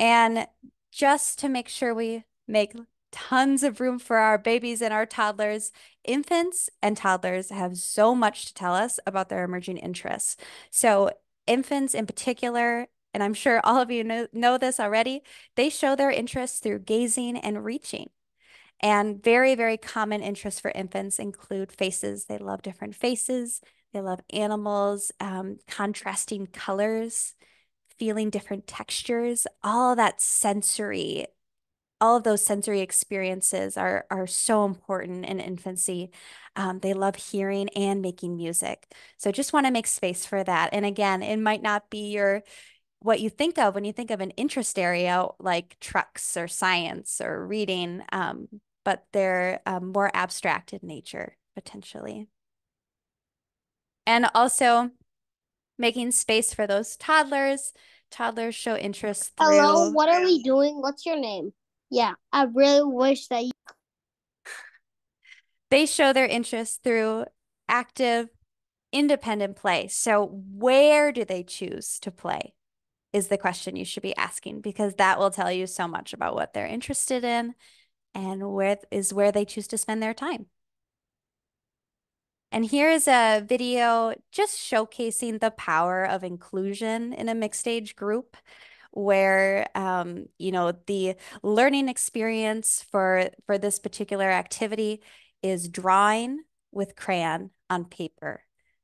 And just to make sure we make tons of room for our babies and our toddlers, infants and toddlers have so much to tell us about their emerging interests. So infants in particular, and I'm sure all of you know this already, they show their interests through gazing and reaching. And very, very common interests for infants include faces. They love different faces. They love animals, contrasting colors, feeling different textures, all that sensory, all of those sensory experiences are so important in infancy. They love hearing and making music. So just want to make space for that. And again, it might not be what you think of when you think of an interest area like trucks or science or reading, but they're more abstract in nature, potentially. And also making space for those toddlers. Toddlers show interest through... Hello, what are we doing? What's your name? Yeah, I really wish that you... They show their interest through active, independent play. So where do they choose to play is the question you should be asking, because that will tell you so much about what they're interested in and where they choose to spend their time. And here is a video just showcasing the power of inclusion in a mixed age group where the learning experience for this particular activity is drawing with crayon on paper.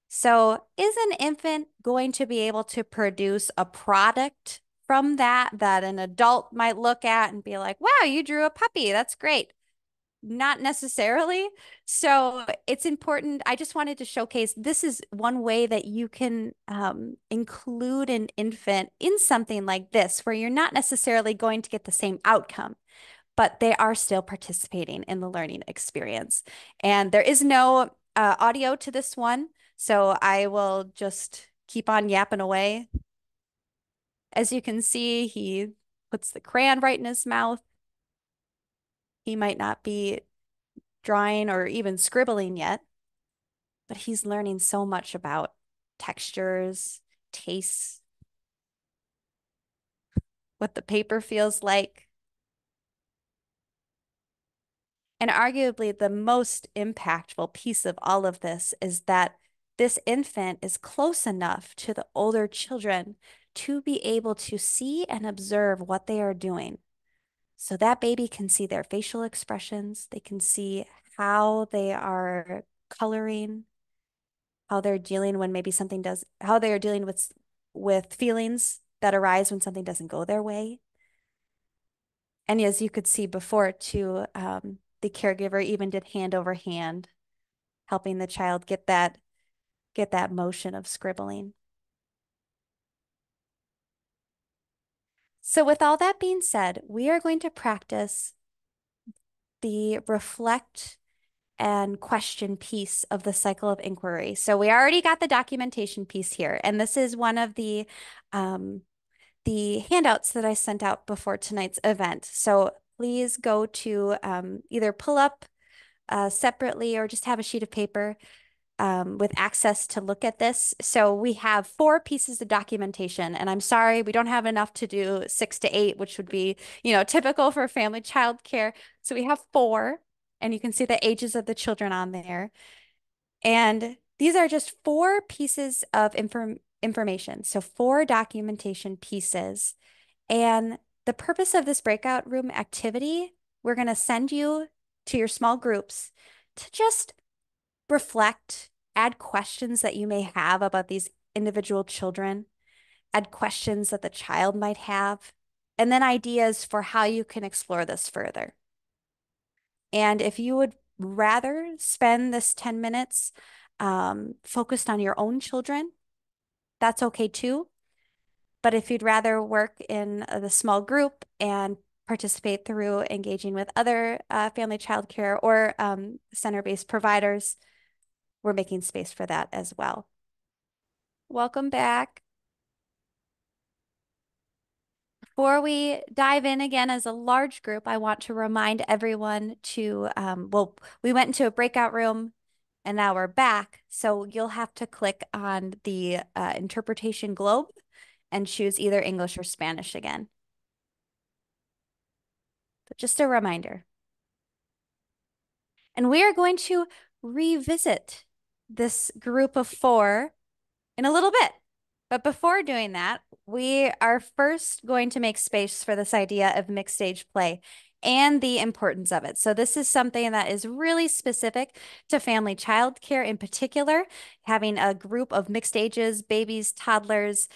So is an infant going to be able to produce a product from that an adult might look at and be like, wow, you drew a puppy. That's great. Not necessarily. So it's important. I just wanted to showcase this is one way that you can include an infant in something like this, where you're not necessarily going to get the same outcome, but they are still participating in the learning experience. And there is no audio to this one, so I will just keep on yapping away. As you can see, he puts the crayon right in his mouth. He might not be drawing or even scribbling yet, but he's learning so much about textures, tastes, what the paper feels like. And arguably the most impactful piece of all of this is that this infant is close enough to the older children to be able to see and observe what they are doing. So that baby can see their facial expressions. They can see how they are coloring, how they're dealing when maybe something does, how they are dealing with feelings that arise when something doesn't go their way. And as you could see before too, the caregiver even did hand over hand, helping the child get that motion of scribbling. So with all that being said, we are going to practice the reflect and question piece of the cycle of inquiry. So we already got the documentation piece here, and this is one of the handouts that I sent out before tonight's event. So please go to either pull up separately or just have a sheet of paper with access to look at this. So we have 4 pieces of documentation, and I'm sorry, we don't have enough to do 6 to 8, which would be, typical for family child care. So we have 4, and you can see the ages of the children on there. And these are just 4 pieces of information. So 4 documentation pieces. And the purpose of this breakout room activity, we're going to send you to your small groups to just reflect, add questions that you may have about these individual children, add questions that the child might have, and then ideas for how you can explore this further. And if you would rather spend this 10 minutes focused on your own children, that's okay too. But if you'd rather work in the small group and participate through engaging with other family child care or center-based providers, we're making space for that as well. Welcome back. Before we dive in again as a large group, I want to remind everyone to, we went into a breakout room and now we're back. So you'll have to click on the interpretation globe and choose either English or Spanish again. But just a reminder. And we are going to revisit this group of 4 in a little bit. But before doing that, we are first going to make space for this idea of mixed age play and the importance of it. So this is something that is really specific to family child care in particular, having a group of mixed ages, babies, toddlers,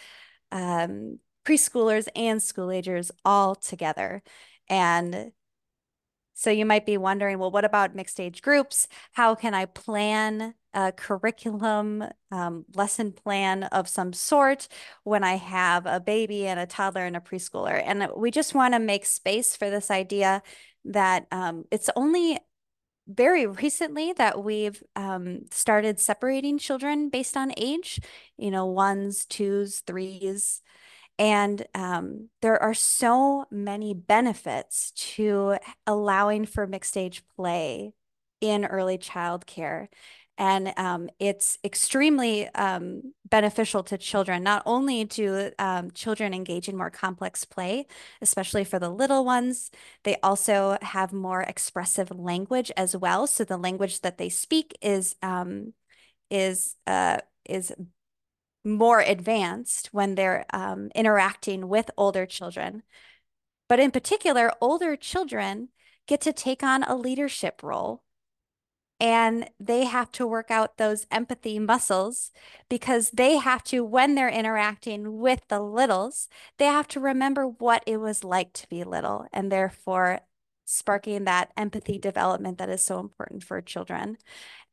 preschoolers, and school agers all together. And so you might be wondering, well, what about mixed age groups? How can I plan a curriculum, lesson plan of some sort when I have a baby and a toddler and a preschooler? And we just want to make space for this idea that it's only very recently that we've started separating children based on age, 1s, 2s, 3s. And there are so many benefits to allowing for mixed age play in early childcare. And it's extremely beneficial to children. Not only do children engage in more complex play, especially for the little ones, they also have more expressive language as well. So the language that they speak is more advanced when they're interacting with older children. But in particular, older children get to take on a leadership role, and they have to work out those empathy muscles because they have to, when they're interacting with the littles, they have to remember what it was like to be little, and therefore sparking that empathy development that is so important for children.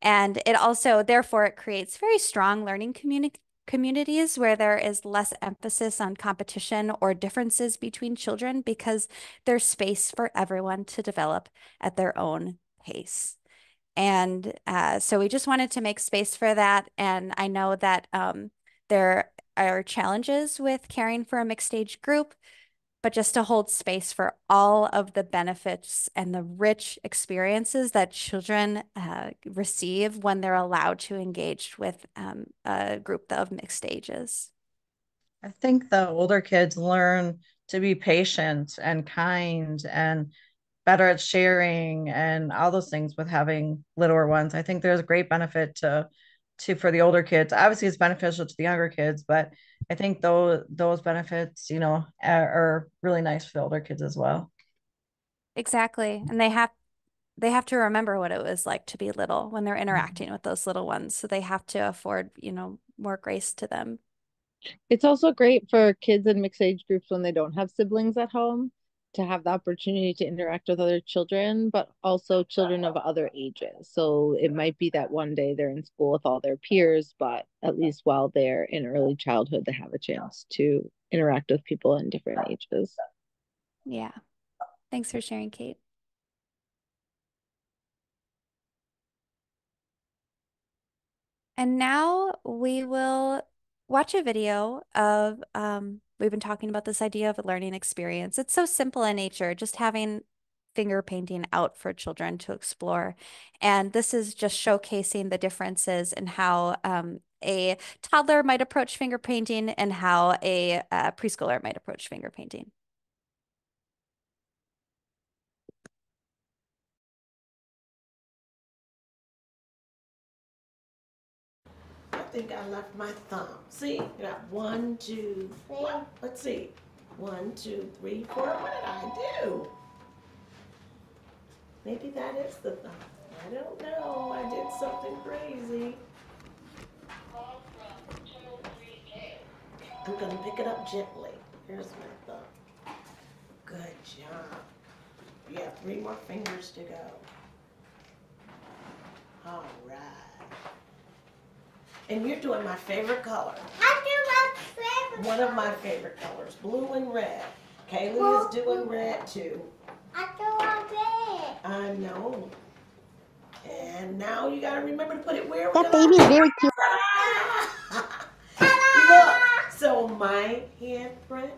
And it also, therefore, it creates very strong learning communities where there is less emphasis on competition or differences between children because there's space for everyone to develop at their own pace. And so we just wanted to make space for that. And I know that there are challenges with caring for a mixed age group, but just to hold space for all of the benefits and the rich experiences that children receive when they're allowed to engage with a group of mixed ages. I think the older kids learn to be patient and kind and better at sharing and all those things with having littler ones. I think there's a great benefit to for the older kids. Obviously, it's beneficial to the younger kids, but I think those benefits, are really nice for the older kids as well. Exactly. And they have to remember what it was like to be little when they're interacting with those little ones. So they have to afford, more grace to them. It's also great for kids in mixed age groups when they don't have siblings at home to have the opportunity to interact with other children, but also children of other ages. So it might be that one day they're in school with all their peers, but at least while they're in early childhood, they have a chance to interact with people in different ages. Yeah. Thanks for sharing, Kate. And now we will watch a video of, we've been talking about this idea of a learning experience. It's so simple in nature, just having finger painting out for children to explore. And this is just showcasing the differences in how a toddler might approach finger painting and how a preschooler might approach finger painting. I think I left my thumb. See, you got 1, 2, 3. Let's see. 1, 2, 3, 4. What did I do? Maybe that is the thumb. I don't know. I did something crazy. I'm gonna pick it up gently. Here's my thumb. Good job. You have 3 more fingers to go. All right. And you're doing my favorite color. I do my favorite. One of my favorite colors, blue and red. Kaylee is doing red too. I do my red. I know. And now you gotta remember to put it where That baby's very cute. Look, so my handprint.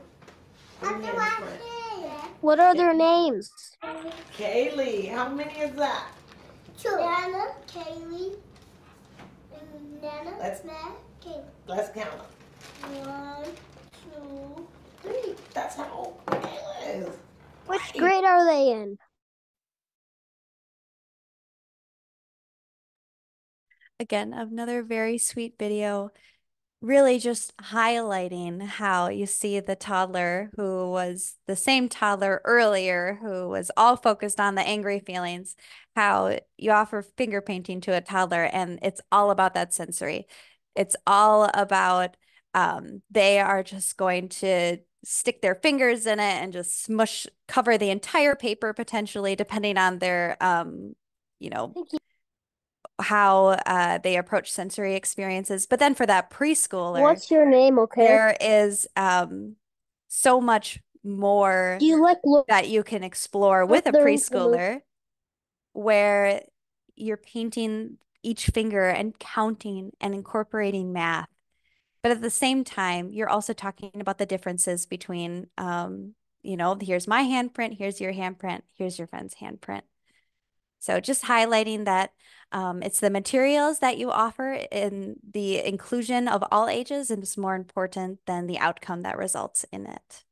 What are their names? Kaylee, how many is that? 2. Nana, Kaylee, and Nana, Let's- Kaylee. Let's count them. 1, 2, 3. That's how old Kayla is. Which grade are they in? Again, another very sweet video, really just highlighting how you see the toddler who was the same toddler earlier, who was all focused on the angry feelings, how you offer finger painting to a toddler and it's all about that sensory. It's all about they are just going to stick their fingers in it and just cover the entire paper potentially, depending on their, how they approach sensory experiences. But then for that preschooler, What's your name, okay? there is so much more Do you like look that you can explore with a their preschooler where you're painting each finger and counting and incorporating math. But at the same time, you're also talking about the differences between, here's my handprint, here's your handprint, here's your friend's handprint. So just highlighting that it's the materials that you offer in the inclusion of all ages and is more important than the outcome that results in it.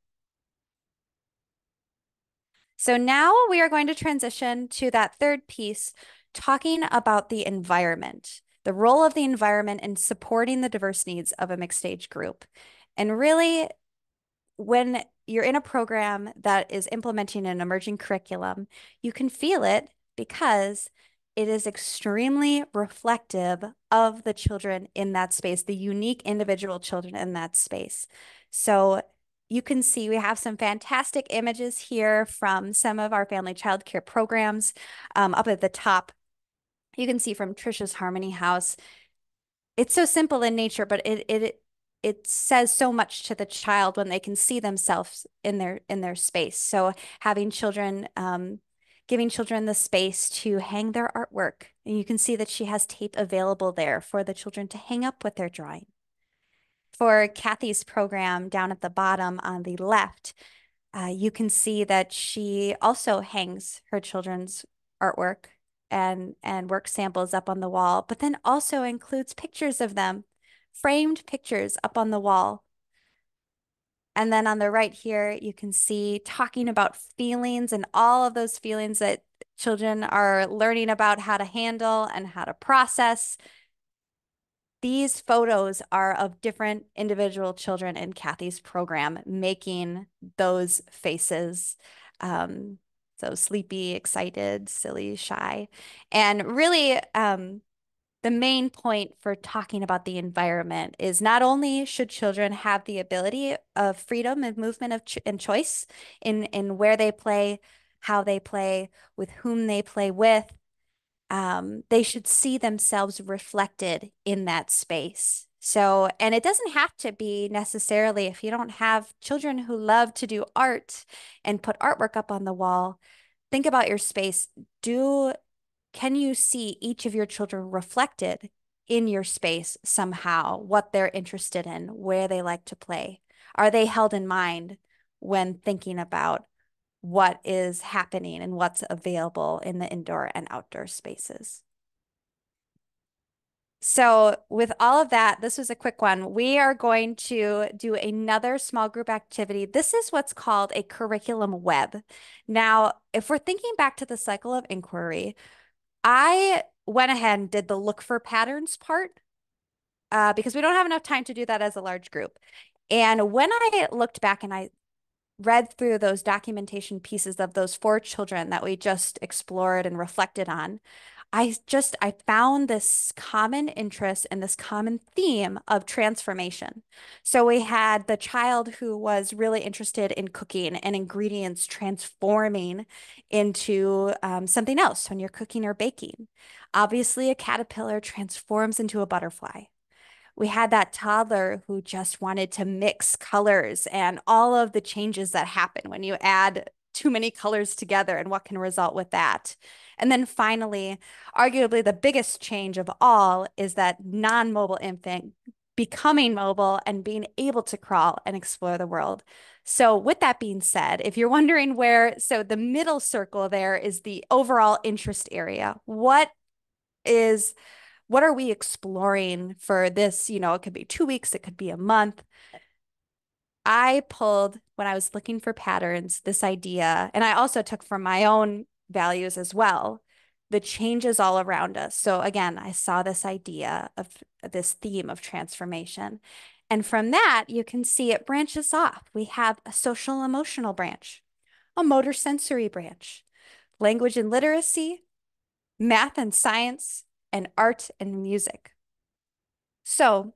So now we are going to transition to that third piece, talking about the environment. the role of the environment in supporting the diverse needs of a mixed age group. And really, when you're in a program that is implementing an emerging curriculum, you can feel it because it is extremely reflective of the children in that space, the unique individual children in that space. So you can see we have some fantastic images here from some of our family child care programs. Up at the top, you can see from Trisha's Harmony House. It's so simple in nature, but it says so much to the child when they can see themselves in their space. So having children, giving children the space to hang their artwork. And you can see that she has tape available there for the children to hang up with their drawing. For Kathy's program down at the bottom on the left, you can see that she also hangs her children's artwork and work samples up on the wall, but then also includes pictures of them, framed pictures up on the wall. And then on the right here, you can see talking about feelings and all of those feelings that children are learning about how to handle and how to process. These photos are of different individual children in Kathy's program making those faces. So sleepy, excited, silly, shy. And really, the main point for talking about the environment is not only should children have the ability of freedom and movement and choice in where they play, how they play, with whom they play with, they should see themselves reflected in that space. So, and it doesn't have to be necessarily if you don't have children who love to do art and put artwork up on the wall, think about your space. Can you see each of your children reflected in your space somehow, what they're interested in, where they like to play? Are they held in mind when thinking about what is happening and what's available in the indoor and outdoor spaces? So with all of that, this was a quick one. We are going to do another small group activity. This is what's called a curriculum web. Now, if we're thinking back to the cycle of inquiry, I went ahead and did the look for patterns part because we don't have enough time to do that as a large group. And when I looked back and I read through those documentation pieces of those 4 children that we just explored and reflected on, I found this common interest and this common theme of transformation. So we had the child who was really interested in cooking and ingredients transforming into something else when you're cooking or baking. Obviously, a caterpillar transforms into a butterfly. We had that toddler who just wanted to mix colors and all of the changes that happen when you add too many colors together and what can result with that. And then finally, arguably the biggest change of all is that non-mobile infant becoming mobile and being able to crawl and explore the world. So with that being said, if you're wondering so the middle circle there is the overall interest area. What are we exploring for this? It could be 2 weeks, it could be a month. I pulled, when I was looking for patterns, this idea, and I also took from my own values as well, the changes all around us. So again, I saw this idea of this theme of transformation. And from that, you can see it branches off. We have a social emotional branch, a motor sensory branch, language and literacy, math and science, and art and music. So,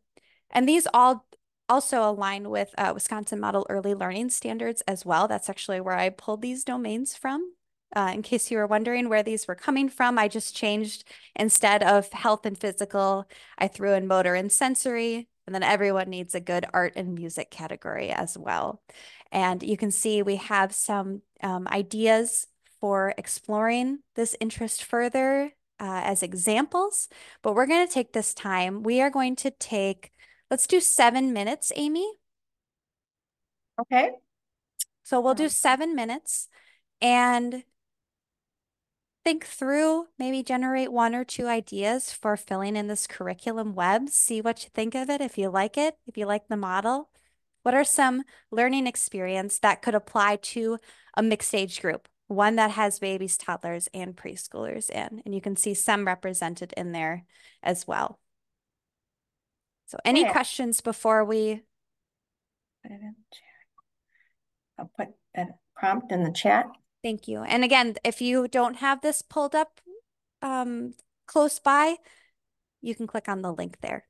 and these all also align with Wisconsin Model Early Learning Standards as well. That's actually where I pulled these domains from. In case you were wondering where these were coming from, I just changed, instead of health and physical, I threw in motor and sensory, and then everyone needs a good art and music category as well. And you can see we have some ideas for exploring this interest further as examples, but we're going to take this time. We are going to let's do 7 minutes, Amy. Okay. So we'll do 7 minutes and think through, maybe generate 1 or 2 ideas for filling in this curriculum web. See what you think of it, if you like the model. What are some learning experience that could apply to a mixed age group? one that has babies, toddlers, and preschoolers in. And you can see some represented in there as well. So any Okay. questions before we? Put it in the chat. I'll put a prompt in the chat. Thank you. And again, if you don't have this pulled up close by, you can click on the link there.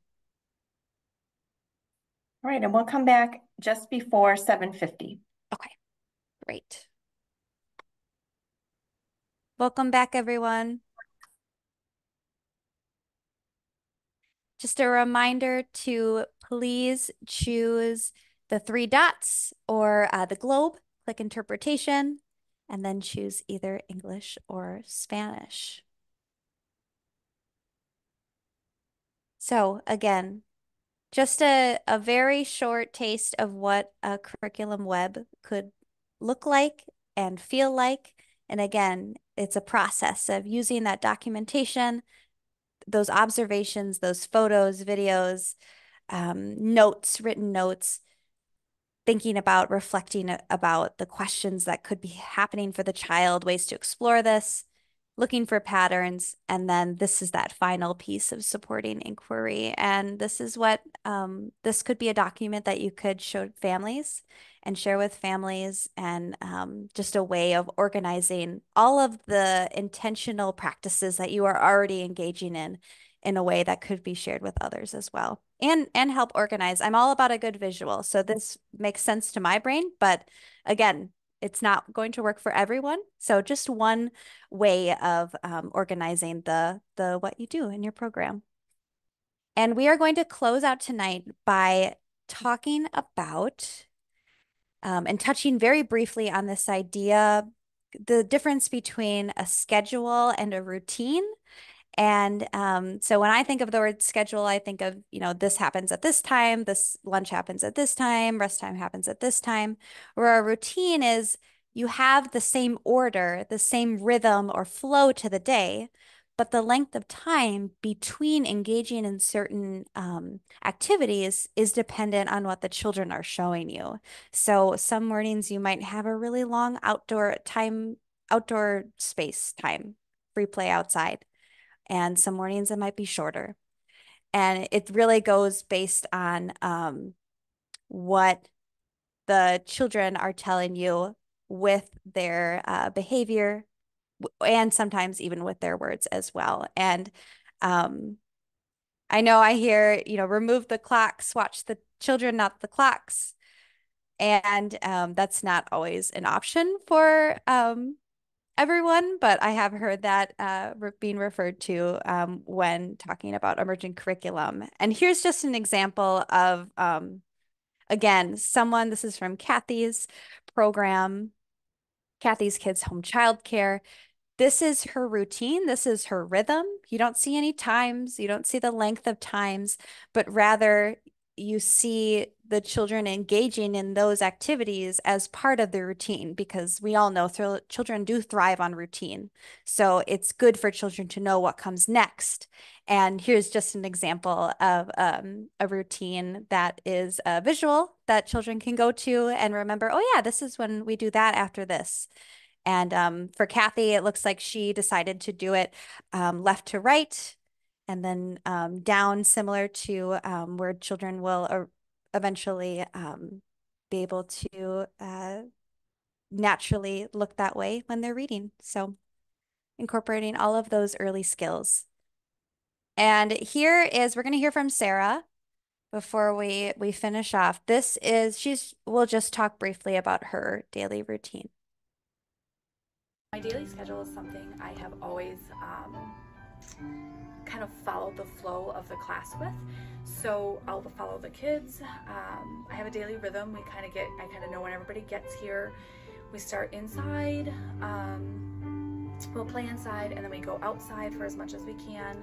All right, and we'll come back just before 7:50. Okay, great. Welcome back, everyone. Just a reminder to please choose the 3 dots or the globe, click interpretation, and then choose either English or Spanish. So again, just a very short taste of what a curriculum web could look like and feel like. And again, it's a process of using that documentation, those observations, those photos, videos, notes, written notes, thinking about, reflecting about the questions that could be happening for the child, ways to explore this, looking for patterns, and then this is that final piece of supporting inquiry. And this is what, this could be a document that you could show families and share with families, and just a way of organizing all of the intentional practices that you are already engaging in a way that could be shared with others as well, and help organize. I'm all about a good visual, so this makes sense to my brain, but again, it's not going to work for everyone. So just one way of organizing the what you do in your program. And we are going to close out tonight by talking about and touching very briefly on this idea, the difference between a schedule and a routine. And so when I think of the word schedule, I think of, this happens at this time, this lunch happens at this time, rest time happens at this time, where a routine is you have the same order, the same rhythm or flow to the day, but the length of time between engaging in certain activities is dependent on what the children are showing you. So some mornings you might have a really long outdoor space time, free play outside. And some mornings it might be shorter. And it really goes based on what the children are telling you with their behavior, and sometimes even with their words as well. And I know I hear, remove the clocks, watch the children, not the clocks. And that's not always an option for everyone, but I have heard that being referred to when talking about emergent curriculum. And here's just an example of, again, this is from Kathy's program, Kathy's Kids Home Childcare. This is her routine. This is her rhythm. You don't see any times. You don't see the length of times, but rather you see the children engaging in those activities as part of the routine, because we all know children do thrive on routine. So it's good for children to know what comes next. And here's just an example of a routine that is a visual that children can go to and remember, oh yeah, this is when we do that after this. And for Kathy, it looks like she decided to do it left to right, and then down, similar to where children will eventually be able to naturally look that way when they're reading. So incorporating all of those early skills. And we're going to hear from Sarah before we finish off. We'll just talk briefly about her daily routine. My daily schedule is something I have always kind of followed the flow of the class with. So I'll follow the kids. I have a daily rhythm. I kind of know when everybody gets here. We start inside, we'll play inside, and then we go outside for as much as we can.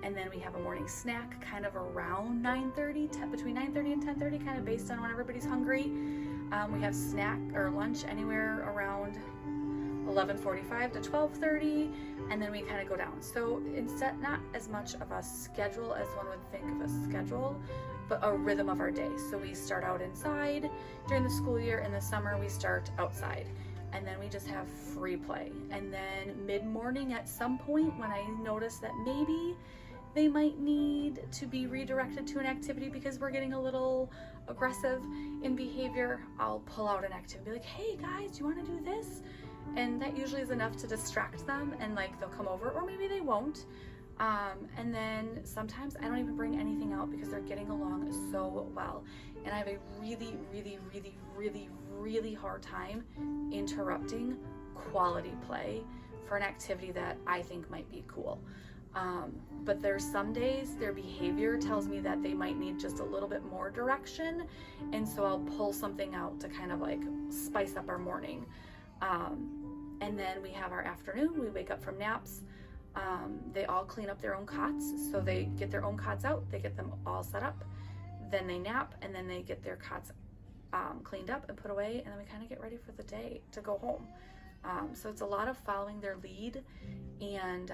And then we have a morning snack kind of around 9:30, between 9:30 and 10:30, kind of based on when everybody's hungry. We have snack or lunch anywhere around 11:45 to 12:30, and then we kind of go down. So instead, not as much of a schedule as one would think of a schedule, but a rhythm of our day. So we start out inside during the school year. In the summer, we start outside. and then we just have free play. And then mid-morning at some point, when I notice that maybe they might need to be redirected to an activity because we're getting a little aggressive in behavior, I'll pull out an activity, be like, hey guys, do you want to do this? And that usually is enough to distract them, and like they'll come over, or maybe they won't. And then sometimes I don't even bring anything out because they're getting along so well. And I have a really hard time interrupting quality play for an activity that I think might be cool. But there's some days their behavior tells me that they might need just a little bit more direction, and so I'll pull something out to kind of like spice up our morning. And then we have our afternoon. We wake up from naps. They all clean up their own cots, so they get their own cots out, they get them all set up, then they nap, and then they get their cots cleaned up and put away, and then we kind of get ready for the day to go home. So it's a lot of following their lead and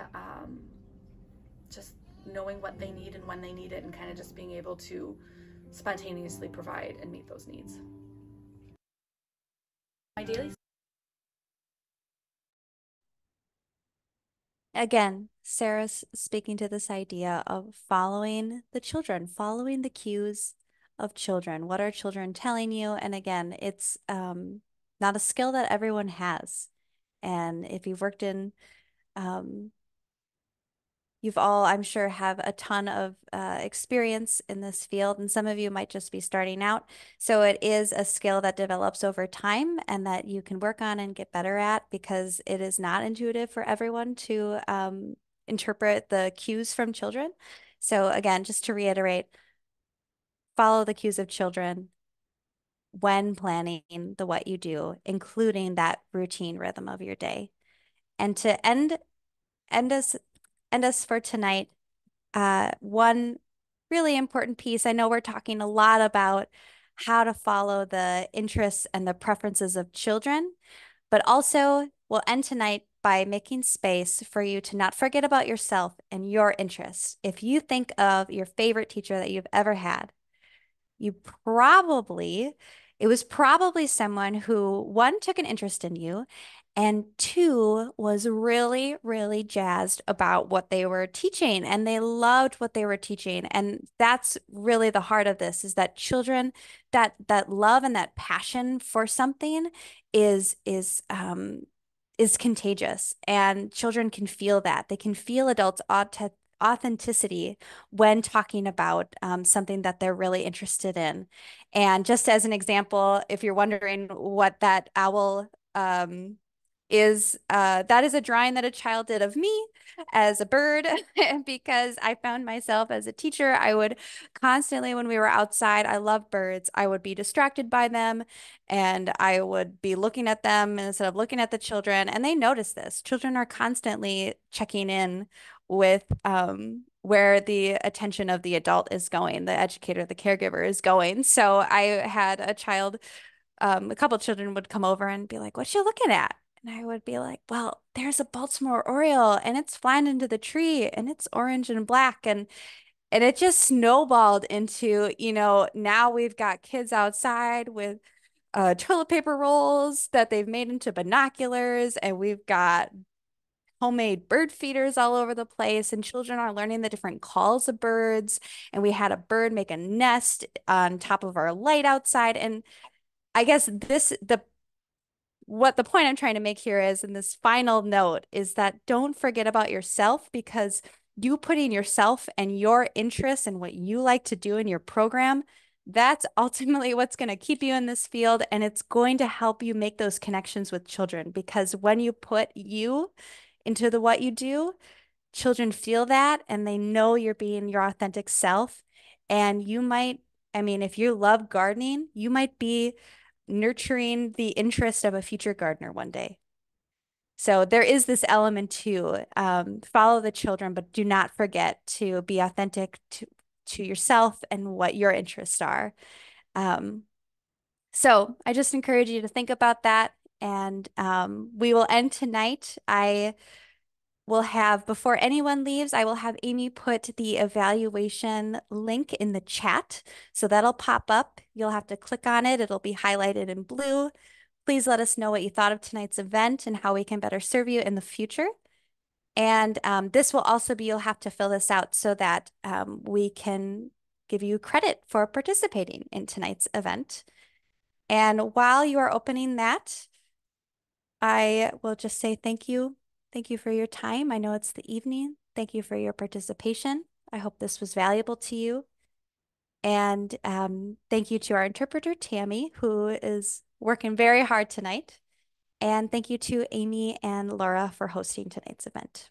just knowing what they need and when they need it, and kind of just being able to spontaneously provide and meet those needs. My daily Again, Sarah's speaking to this idea of following the children, following the cues of children. What are children telling you? And again, it's not a skill that everyone has. And if you've worked in you've all, I'm sure, have a ton of experience in this field, and some of you might just be starting out. So it is a skill that develops over time and that you can work on and get better at, because it is not intuitive for everyone to interpret the cues from children. So again, just to reiterate, follow the cues of children when planning the what you do, including that routine rhythm of your day. And to end us for tonight, one really important piece. I know we're talking a lot about how to follow the interests and the preferences of children, but also we'll end tonight by making space for you to not forget about yourself and your interests. If you think of your favorite teacher that you've ever had, it was probably someone who, one, took an interest in you, and two, was really, really jazzed about what they were teaching, and they loved what they were teaching. And that's really the heart of this, is that children, that love and that passion for something is contagious, and children can feel that. They can feel adults' authenticity when talking about something that they're really interested in. And just as an example, if you're wondering what that owl is, that is a drawing that a child did of me as a bird, because I found myself as a teacher, I would constantly, when we were outside, I love birds, I would be distracted by them, and I would be looking at them instead of looking at the children. And they notice this. Children are constantly checking in with where the attention of the adult is going, the educator, the caregiver is going. So I had a child, a couple of children would come over and be like, "What you looking at?" And I would be like, "Well, there's a Baltimore Oriole and it's flying into the tree and it's orange and black." And it just snowballed into, now we've got kids outside with toilet paper rolls that they've made into binoculars, and we've got homemade bird feeders all over the place, and children are learning the different calls of birds. And we had a bird make a nest on top of our light outside. And I guess what the point I'm trying to make here is, in this final note, is that don't forget about yourself, because you putting yourself and your interests and what you like to do in your program, that's ultimately what's going to keep you in this field, and it's going to help you make those connections with children. Because when you put you into what you do, children feel that, and they know you're being your authentic self. And you might, if you love gardening, you might be nurturing the interest of a future gardener one day. So there is this element to follow the children, but do not forget to be authentic to yourself and what your interests are. So I just encourage you to think about that. And we will end tonight. I will have, before anyone leaves, I will have Amy put the evaluation link in the chat. So that'll pop up. You'll have to click on it. It'll be highlighted in blue. Please let us know what you thought of tonight's event and how we can better serve you in the future. And this will also be, you'll have to fill this out so that we can give you credit for participating in tonight's event. And while you are opening that, I will just say thank you. Thank you for your time. I know it's the evening. Thank you for your participation. I hope this was valuable to you. And thank you to our interpreter, Tammy, who is working very hard tonight. And thank you to Amy and Laura for hosting tonight's event.